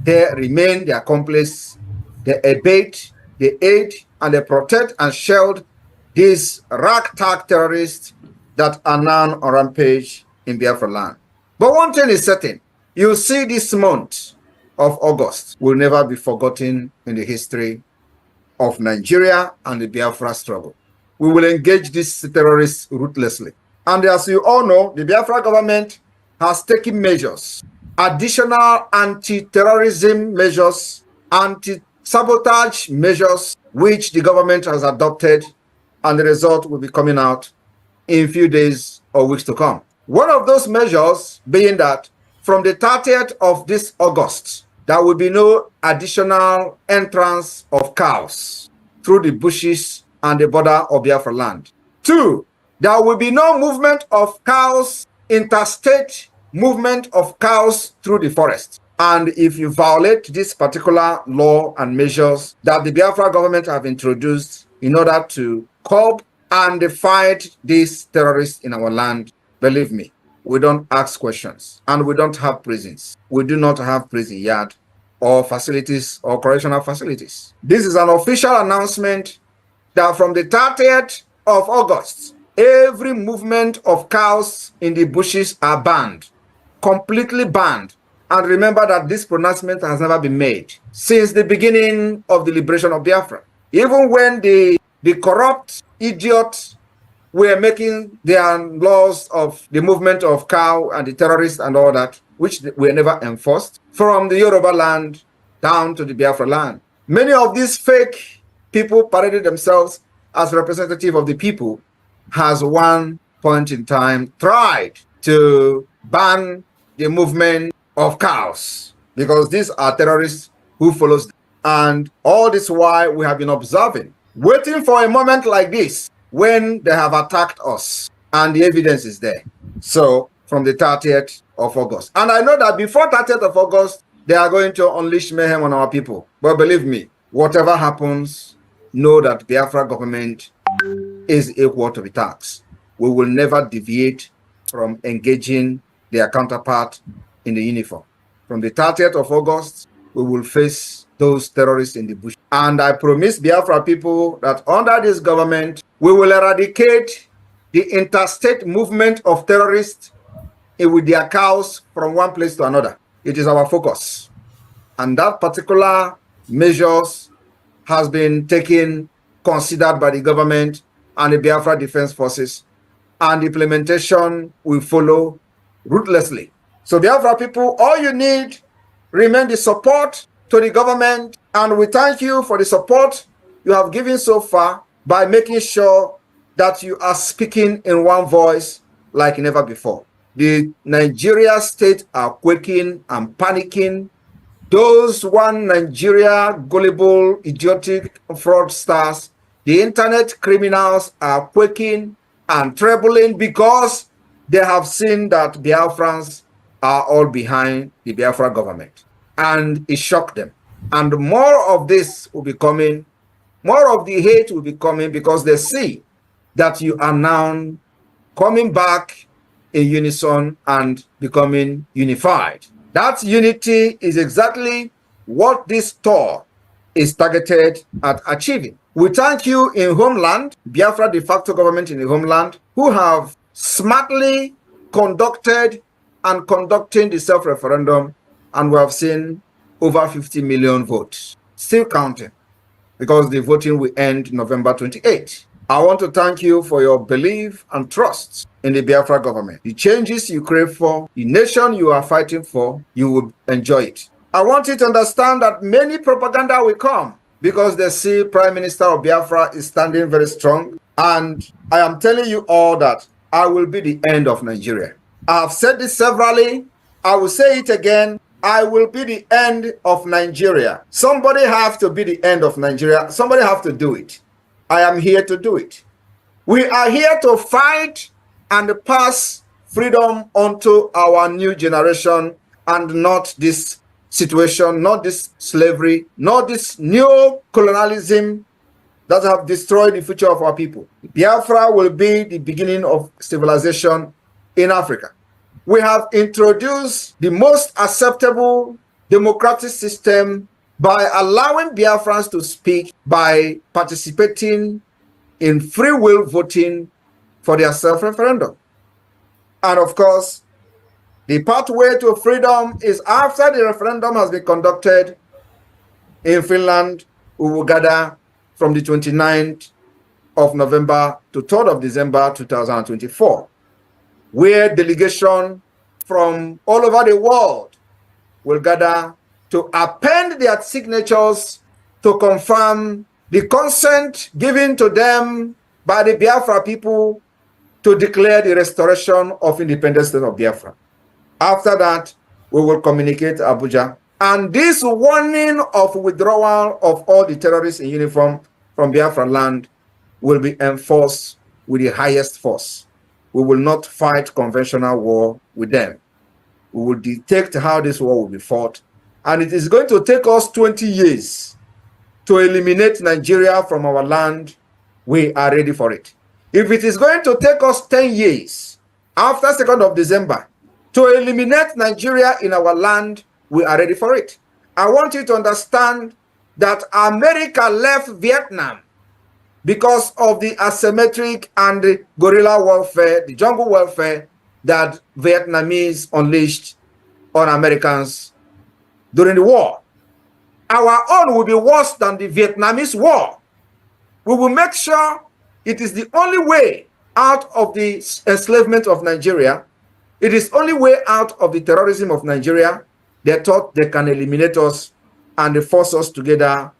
they remain the accomplice, they abet, they aid, and they protect and shield these ragtag terrorists that are now on rampage in Biafra land. But one thing is certain, you see this month of August will never be forgotten in the history of Nigeria and the Biafra struggle. We will engage these terrorists ruthlessly. And as you all know, the Biafra government has taken measures, additional anti-terrorism measures, anti-sabotage measures, which the government has adopted, and the result will be coming out in a few days or weeks to come. One of those measures being that from the 30th of this August, there will be no additional entrance of cows through the bushes and the border of Biafra land. 2, there will be no movement of cows, interstate movement of cows through the forest. And if you violate this particular law and measures that the Biafra government have introduced in order to curb and fight these terrorists in our land, believe me, we don't ask questions, and we don't have prisons. We do not have prison yard or facilities or correctional facilities. This is an official announcement that from the 30th of August, every movement of cows in the bushes are banned, completely banned. And remember that this pronouncement has never been made since the beginning of the liberation of Biafra. Even when the corrupt idiots were making their laws of the movement of cow and the terrorists and all that, which were never enforced, from the Yoruba land down to the Biafra land. Many of these fake people paraded themselves as representative of the people, has one point in time tried to ban the movement of cows, because these are terrorists who follows them. And all this while we have been observing, waiting for a moment like this, when they have attacked us, and the evidence is there. So from the 30th of August. And I know that before 30th of August, they are going to unleash mayhem on our people. But believe me, whatever happens, know that the Biafra government is equal to the tax. We will never deviate from engaging their counterpart in the uniform. From the 30th of August, we will face those terrorists in the bush. And I promise Biafra people that under this government, we will eradicate the interstate movement of terrorists with their cows from one place to another. It is our focus. And that particular measures has been taken, considered by the government and the Biafra Defense Forces, and implementation will follow ruthlessly. So Biafra people, all you need remain the support to the government, and we thank you for the support you have given so far by making sure that you are speaking in one voice like never before. The Nigeria state are quaking and panicking. Those one Nigeria gullible, idiotic fraudsters, the internet criminals are quaking and trembling because they have seen that Biafrans are all behind the Biafra government. And it shocked them. And more of this will be coming, more of the hate will be coming, because they see that you are now coming back in unison and becoming unified. That unity is exactly what this tour is targeted at achieving. We thank you in homeland, Biafra de facto government in the homeland, who have smartly conducted and conducting the self-referendum, and we have seen over 50 million votes. Still counting, because the voting will end November 28. I want to thank you for your belief and trust in the Biafra government. The changes you crave for, the nation you are fighting for, you will enjoy it. I want you to understand that many propaganda will come because they see Prime Minister of Biafra is standing very strong. And I am telling you all that I will be the end of Nigeria. I have said this severally. I will say it again. I will be the end of Nigeria. Somebody have to be the end of Nigeria. Somebody have to do it. I am here to do it. We are here to fight and pass freedom onto our new generation, and not this situation, not this slavery, not this new colonialism that have destroyed the future of our people. Biafra will be the beginning of civilization in Africa. We have introduced the most acceptable democratic system by allowing Biafrans to speak, by participating in free will voting for their self-referendum. And of course, the pathway to freedom is after the referendum has been conducted in Finland. We will gather from the 29th of November to 3rd of December 2024, where delegation from all over the world will gather to append their signatures to confirm the consent given to them by the Biafra people to declare the restoration of independent state of Biafra. After that, we will communicate Abuja. And this warning of withdrawal of all the terrorists in uniform from Biafra land will be enforced with the highest force. We will not fight conventional war with them. We will detect how this war will be fought. And it is going to take us 20 years to eliminate Nigeria from our land. We are ready for it. If it is going to take us 10 years, after 2nd of December, to eliminate Nigeria in our land, we are ready for it. I want you to understand that America left Vietnam because of the asymmetric and the guerrilla warfare, the jungle warfare that Vietnamese unleashed on Americans during the war. Our own will be worse than the Vietnamese war. We will make sure it is the only way out of the enslavement of Nigeria. It is only way out of the terrorism of Nigeria. They thought they can eliminate us and they force us together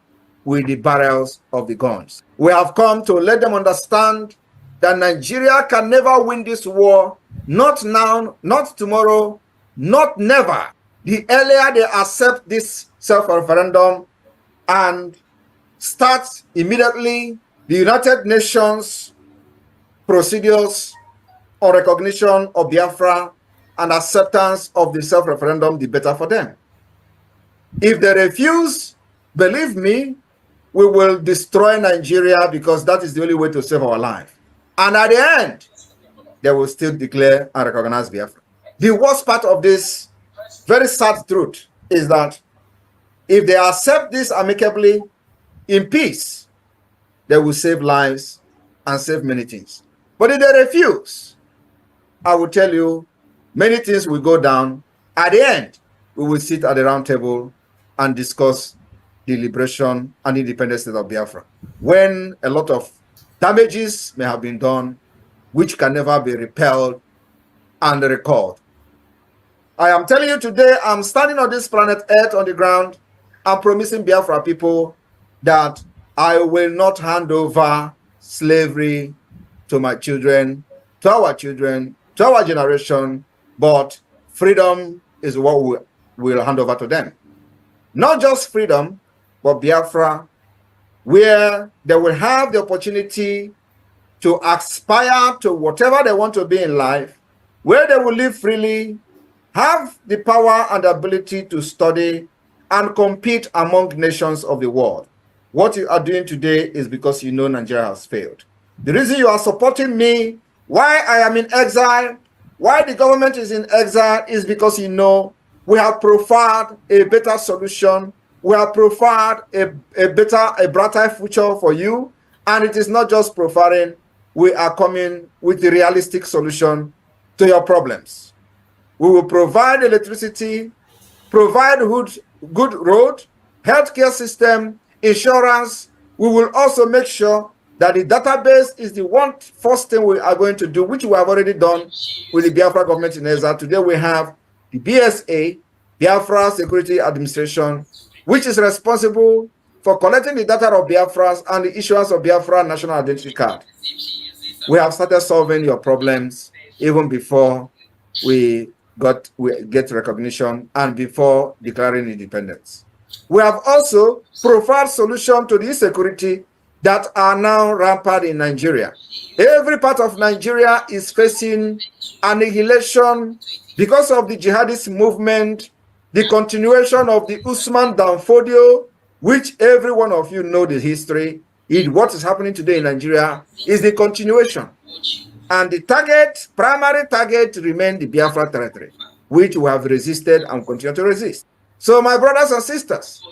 with the barrels of the guns. We have come to let them understand that Nigeria can never win this war, not now, not tomorrow, not never. The earlier they accept this self-referendum and start immediately the United Nations procedures on recognition of Biafra and acceptance of the self-referendum, the better for them. If they refuse, believe me, we will destroy Nigeria because that is the only way to save our life. And at the end, they will still declare and recognize Biafra. The worst part of this very sad truth is that if they accept this amicably in peace, they will save lives and save many things. But if they refuse, I will tell you, many things will go down. At the end, we will sit at the round table and discuss the liberation and independence state of Biafra, when a lot of damages may have been done, which can never be repelled and recalled. I am telling you today, I'm standing on this planet Earth on the ground. I'm promising Biafra people that I will not hand over slavery to my children, to our generation, but freedom is what we will hand over to them. Not just freedom, but Biafra, where they will have the opportunity to aspire to whatever they want to be in life, where they will live freely, have the power and ability to study and compete among nations of the world. What you are doing today is because you know Nigeria has failed. The reason you are supporting me, why I am in exile, why the government is in exile, is because you know we have profiled a better solution. We have profiled a brighter future for you. And it is not just profiling. We are coming with a realistic solution to your problems. We will provide electricity, provide good road, healthcare system, insurance. We will also make sure that the database is the first thing we are going to do, which we have already done with the Biafra government in exile. Today we have the BSA, Biafra Security Administration, which is responsible for collecting the data of Biafras and the issuance of Biafra National Identity Card. We have started solving your problems even before we get recognition and before declaring independence. We have also provided solutions to the insecurity that are now rampant in Nigeria. Every part of Nigeria is facing annihilation because of the jihadist movement, the continuation of the Usman Danfodio, which every one of you know the history. What is happening today in Nigeria is the continuation. And the primary target remains the Biafra territory, which we have resisted and continue to resist. So my brothers and sisters,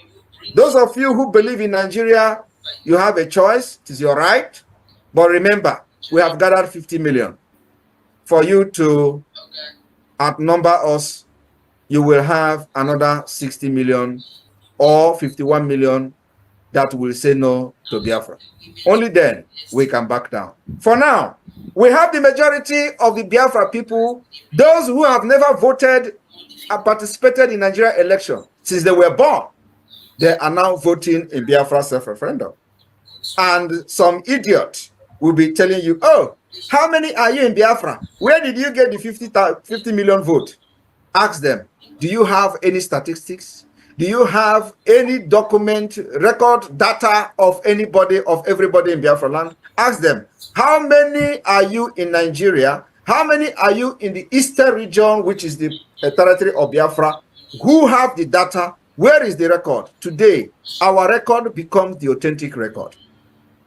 those of you who believe in Nigeria, you have a choice. It is your right. But remember, we have gathered 50 million. For you to outnumber us, you will have another 60 million or 51 million that will say no to Biafra. Only then we can back down. For now, we have the majority of the Biafra people, those who have never voted and participated in Nigeria election since they were born. They are now voting in Biafra self-referendum. And some idiot will be telling you, oh, how many are you in Biafra? Where did you get the 50 million vote? Ask them, do you have any statistics? Do you have any document, record, data of anybody, of everybody in Biafra land? Ask them, how many are you in Nigeria? How many are you in the eastern region, which is the territory of Biafra? Who have the data? Where is the record? Today, our record becomes the authentic record.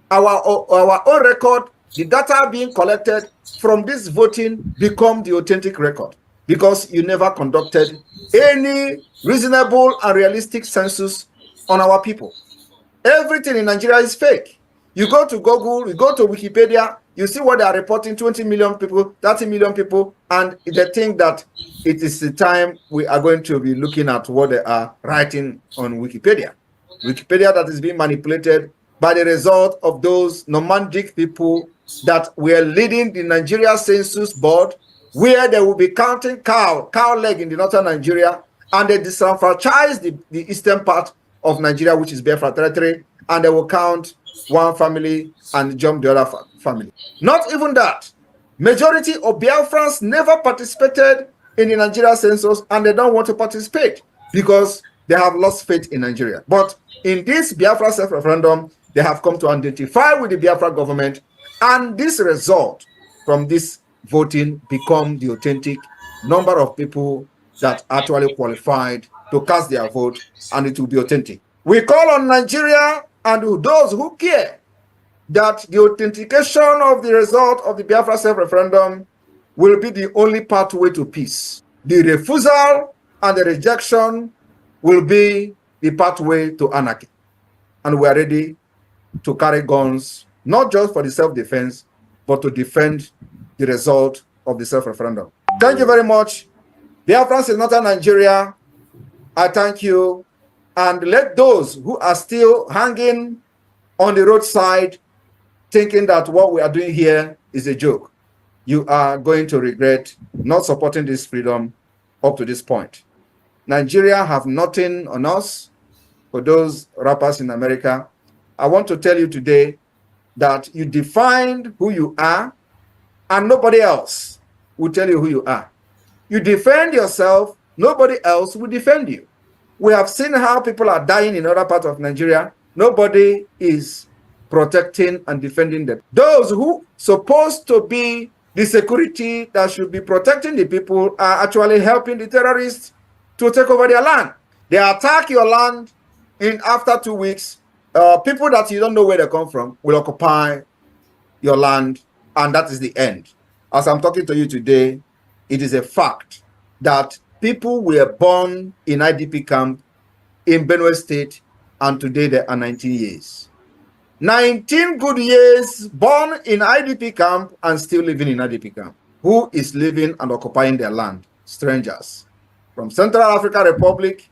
Our own record the data being collected from this voting become the authentic record, because you never conducted any reasonable and realistic census on our people. Everything in Nigeria is fake. You go to Google, you go to Wikipedia, you see what they are reporting, 20 million people, 30 million people, and they think that it is the time we are going to be looking at what they are writing on Wikipedia. Wikipedia that is being manipulated by the result of those nomadic people that were leading the Nigeria Census Board, where they will be counting cow leg in the northern Nigeria, and they disenfranchise the eastern part of Nigeria, which is Biafra territory, and they will count one family and jump the other family. Not even that. Majority of Biafrans never participated in the Nigeria census, and they don't want to participate because they have lost faith in Nigeria. But in this Biafra self-referendum, they have come to identify with the Biafra government, and this result from this voting become the authentic number of people that actually qualified to cast their vote, and it will be authentic. We call on Nigeria and those who care that the authentication of the result of the Biafra self-referendum will be the only pathway to peace. The refusal and the rejection will be the pathway to anarchy. And we are ready to carry guns, not just for the self-defense, but to defend the result of the self-referendum. Thank you very much. Biafrans in northern Nigeria, I thank you. And let those who are still hanging on the roadside thinking that what we are doing here is a joke, you are going to regret not supporting this freedom up to this point. Nigeria have nothing on us. For those rappers in America, I want to tell you today that you defined who you are, and nobody else will tell you who you are. You defend yourself, nobody else will defend you. We have seen how people are dying in other parts of Nigeria. Nobody is protecting and defending them. Those who supposed to be the security that should be protecting the people are actually helping the terrorists to take over their land. They attack your land, and after 2 weeks, people that you don't know where they come from will occupy your land, and that is the end. As I'm talking to you today, it is a fact that people were born in IDP camp in Benue State, and today they are 19 years. 19 good years born in IDP camp and still living in IDP camp. Who is living and occupying their land? Strangers. From Central African Republic,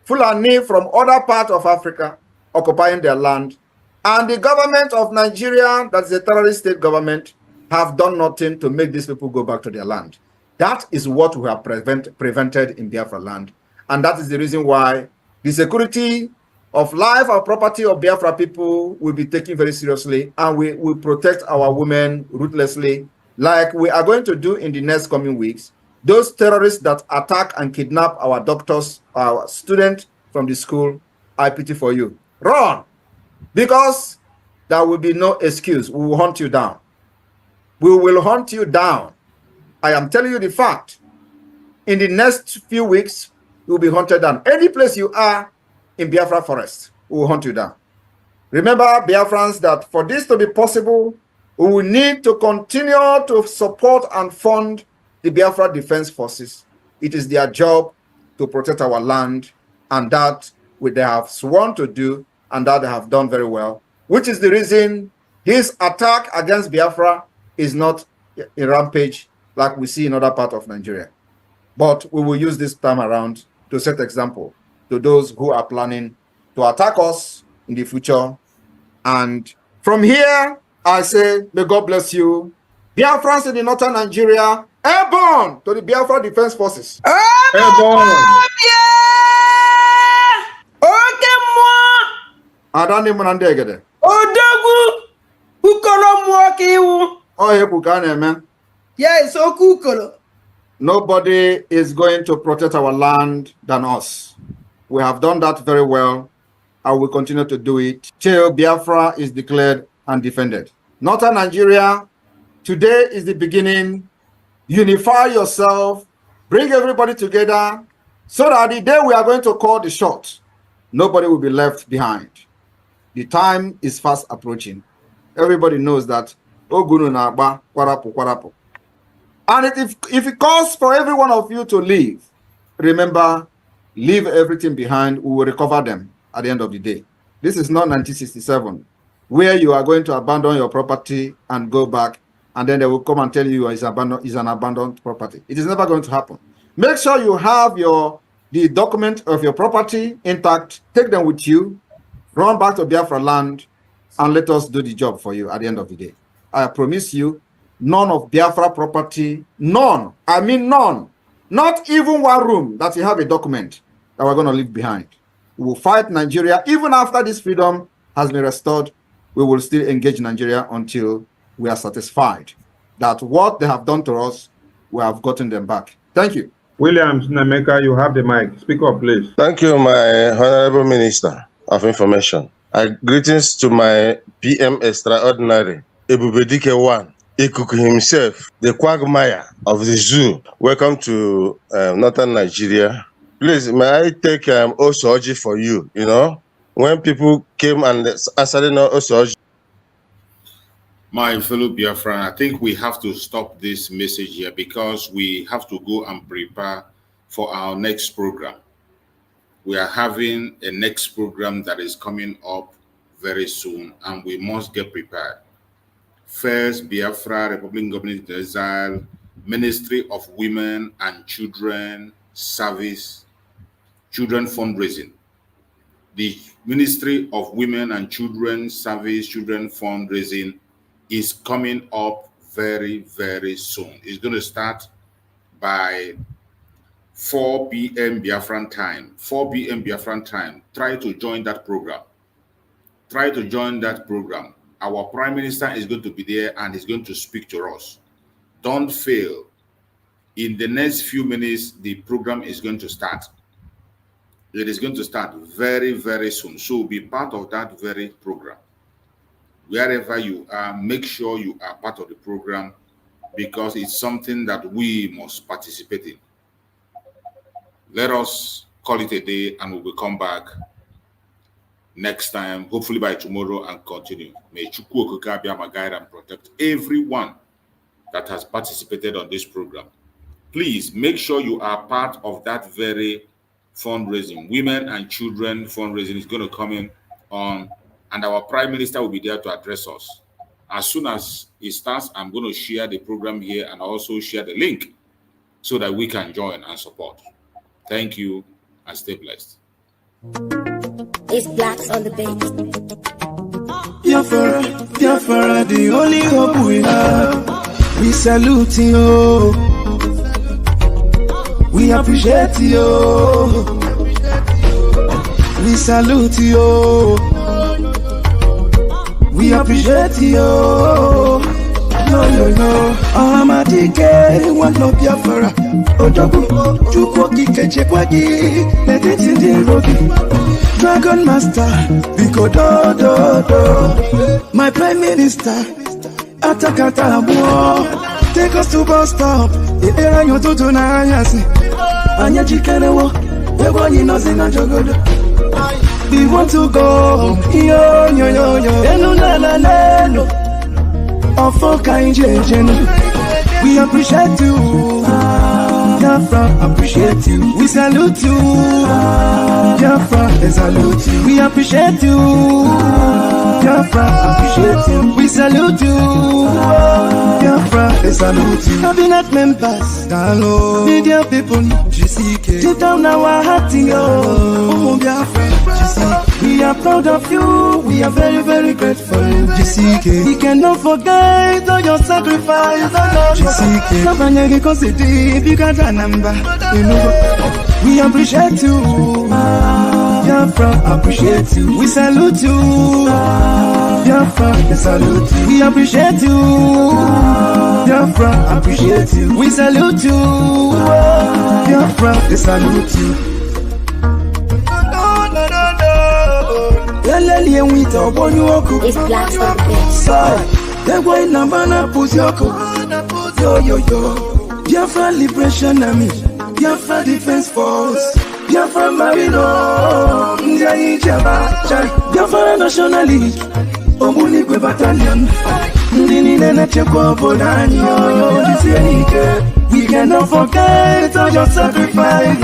Fulani from other parts of Africa occupying their land. And the government of Nigeria, that's a terrorist state government, have done nothing to make these people go back to their land. That is what we have prevented in Biafra land. And that is the reason why the security of life and property of Biafra people will be taken very seriously, and we will protect our women ruthlessly, like we are going to do in the next coming weeks. Those terrorists that attack and kidnap our doctors, our students from the school, I pity for you. Run! Because there will be no excuse. We will hunt you down. We will hunt you down. I am telling you the fact. In the next few weeks, you will be hunted down. Any place you are in Biafra forest, we will hunt you down. Remember, Biafrans, that for this to be possible, we will need to continue to support and fund the Biafra Defense Forces. It is their job to protect our land, and that they have sworn to do, and that they have done very well, which is the reason this attack against Biafra is not a rampage like we see in other parts of Nigeria. But we will use this time around to set example to those who are planning to attack us in the future. And from here, I say, may God bless you. Biafrans in the northern Nigeria, airborne to the Biafra Defense Forces. Airborne! Adani Munandegede. Odagu! Ukolo Mwakiwu. Oh, Bukane, man. Yes, Okukolo. Nobody is going to protect our land than us. We have done that very well, and we continue to do it till Biafra is declared and defended. Northern Nigeria, today is the beginning. Unify yourself, bring everybody together, so that the day we are going to call the shot, nobody will be left behind. The time is fast approaching. Everybody knows that Ogunu na-agba kwarapu. And if it calls for every one of you to leave, remember, leave everything behind. We will recover them at the end of the day. This is not 1967, where you are going to abandon your property and go back, and then they will come and tell you it's an abandoned property. It is never going to happen. Make sure you have the document of your property intact. Take them with you. Run back to Biafra land, and let us do the job for you at the end of the day. I promise you, none of Biafra property, none, I mean none, not even one room that you have a document that we're going to leave behind. We will fight Nigeria. Even after this freedom has been restored, we will still engage Nigeria until we are satisfied that what they have done to us, we have gotten them back. Thank you. Williams Nameka, you have the mic. Speak up, please. Thank you, my Honorable Minister of Information. Greetings to my PM Extraordinary, Ebubedike One, Ikuku himself, the quagmire of the zoo. Welcome to Northern Nigeria. Please, may I take Osoji for you, you know? When people came and answered Osoji. My fellow Biafran, I think we have to stop this message here because we have to go and prepare for our next program. We are having a next program that is coming up very soon, and we must get prepared. First, Biafra, Republic Government in Exile, Ministry of Women and Children Service, Children Fundraising. The Ministry of Women and Children Service, Children Fundraising is coming up very, very soon. It's going to start by 4 p.m. Biafran time. 4 p.m. Biafran time. Try to join that program. Try to join that program. Our Prime Minister is going to be there and he's going to speak to us. Don't fail. In the next few minutes, the program is going to start. It is going to start very, very soon. So be part of that very program. Wherever you are, make sure you are part of the program because it's something that we must participate in. Let us call it a day and we will come back next time, hopefully by tomorrow, and continue. May Chukwu Okike Abiyama guide and protect everyone that has participated on this program. Please make sure you are part of that very fundraising. Women and children fundraising is going to come in on, and our Prime Minister will be there to address us. As soon as it starts, I'm going to share the program here and also share the link so that we can join and support. Thank you and stay blessed. It's Blacks on the Beat. Biafra, the only hope we have. We salute you. We appreciate you. We salute you. We appreciate you. No. Amadike, one no Biafra. Odogu, Chukwaki, Kechekwaki, let it in the road. Dragon Master, Biko do. My Prime Minister, Atakata Abo. Take us to bus stop. Era yo to na yasi. Anya chikerewo. Wewe ni nozinga jogodo. We want to go. Yo. Enu na. Ofoka injejenu. We appreciate you. Biafra, appreciate you. We salute you. Biafra, they salute you. We appreciate you. Biafra, appreciate you. We salute you. Biafra, they salute you. Cabinet members, hello. Media people, GCK. Deep down our heart in you. Biafra, GCK. We are proud of you. We are very, very grateful. GCK. We cannot forget all your sacrifice. GCK. Nobody can say deep. You got a number. We appreciate you. Biafra, appreciate you. We salute you. Biafra, they salute you. We appreciate you. Biafra, appreciate you. We salute you. Biafra, they salute you. It's Blacks on the Beat. They're going to put your yo. Biafra Liberation Army, Biafra Defense Force, Biafra Marino, Biafra National League, Omunikwe Battalion, We cannot forget all your sacrifice.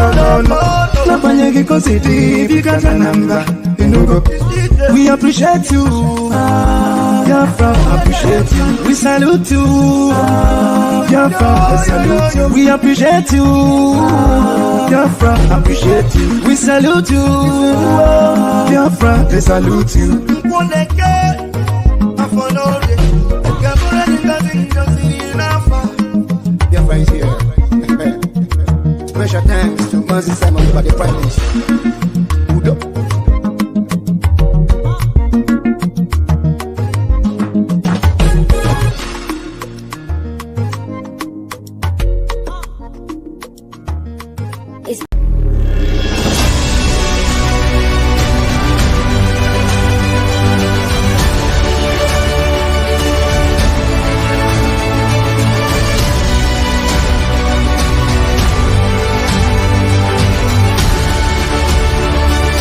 We appreciate you. Biafra, appreciate you. We salute you. Biafra, salute you. We appreciate you. Biafra, appreciate you. We salute you. Biafra, they salute you. Biafra is here. Special thanks to Moses Simon, the Prime Minister.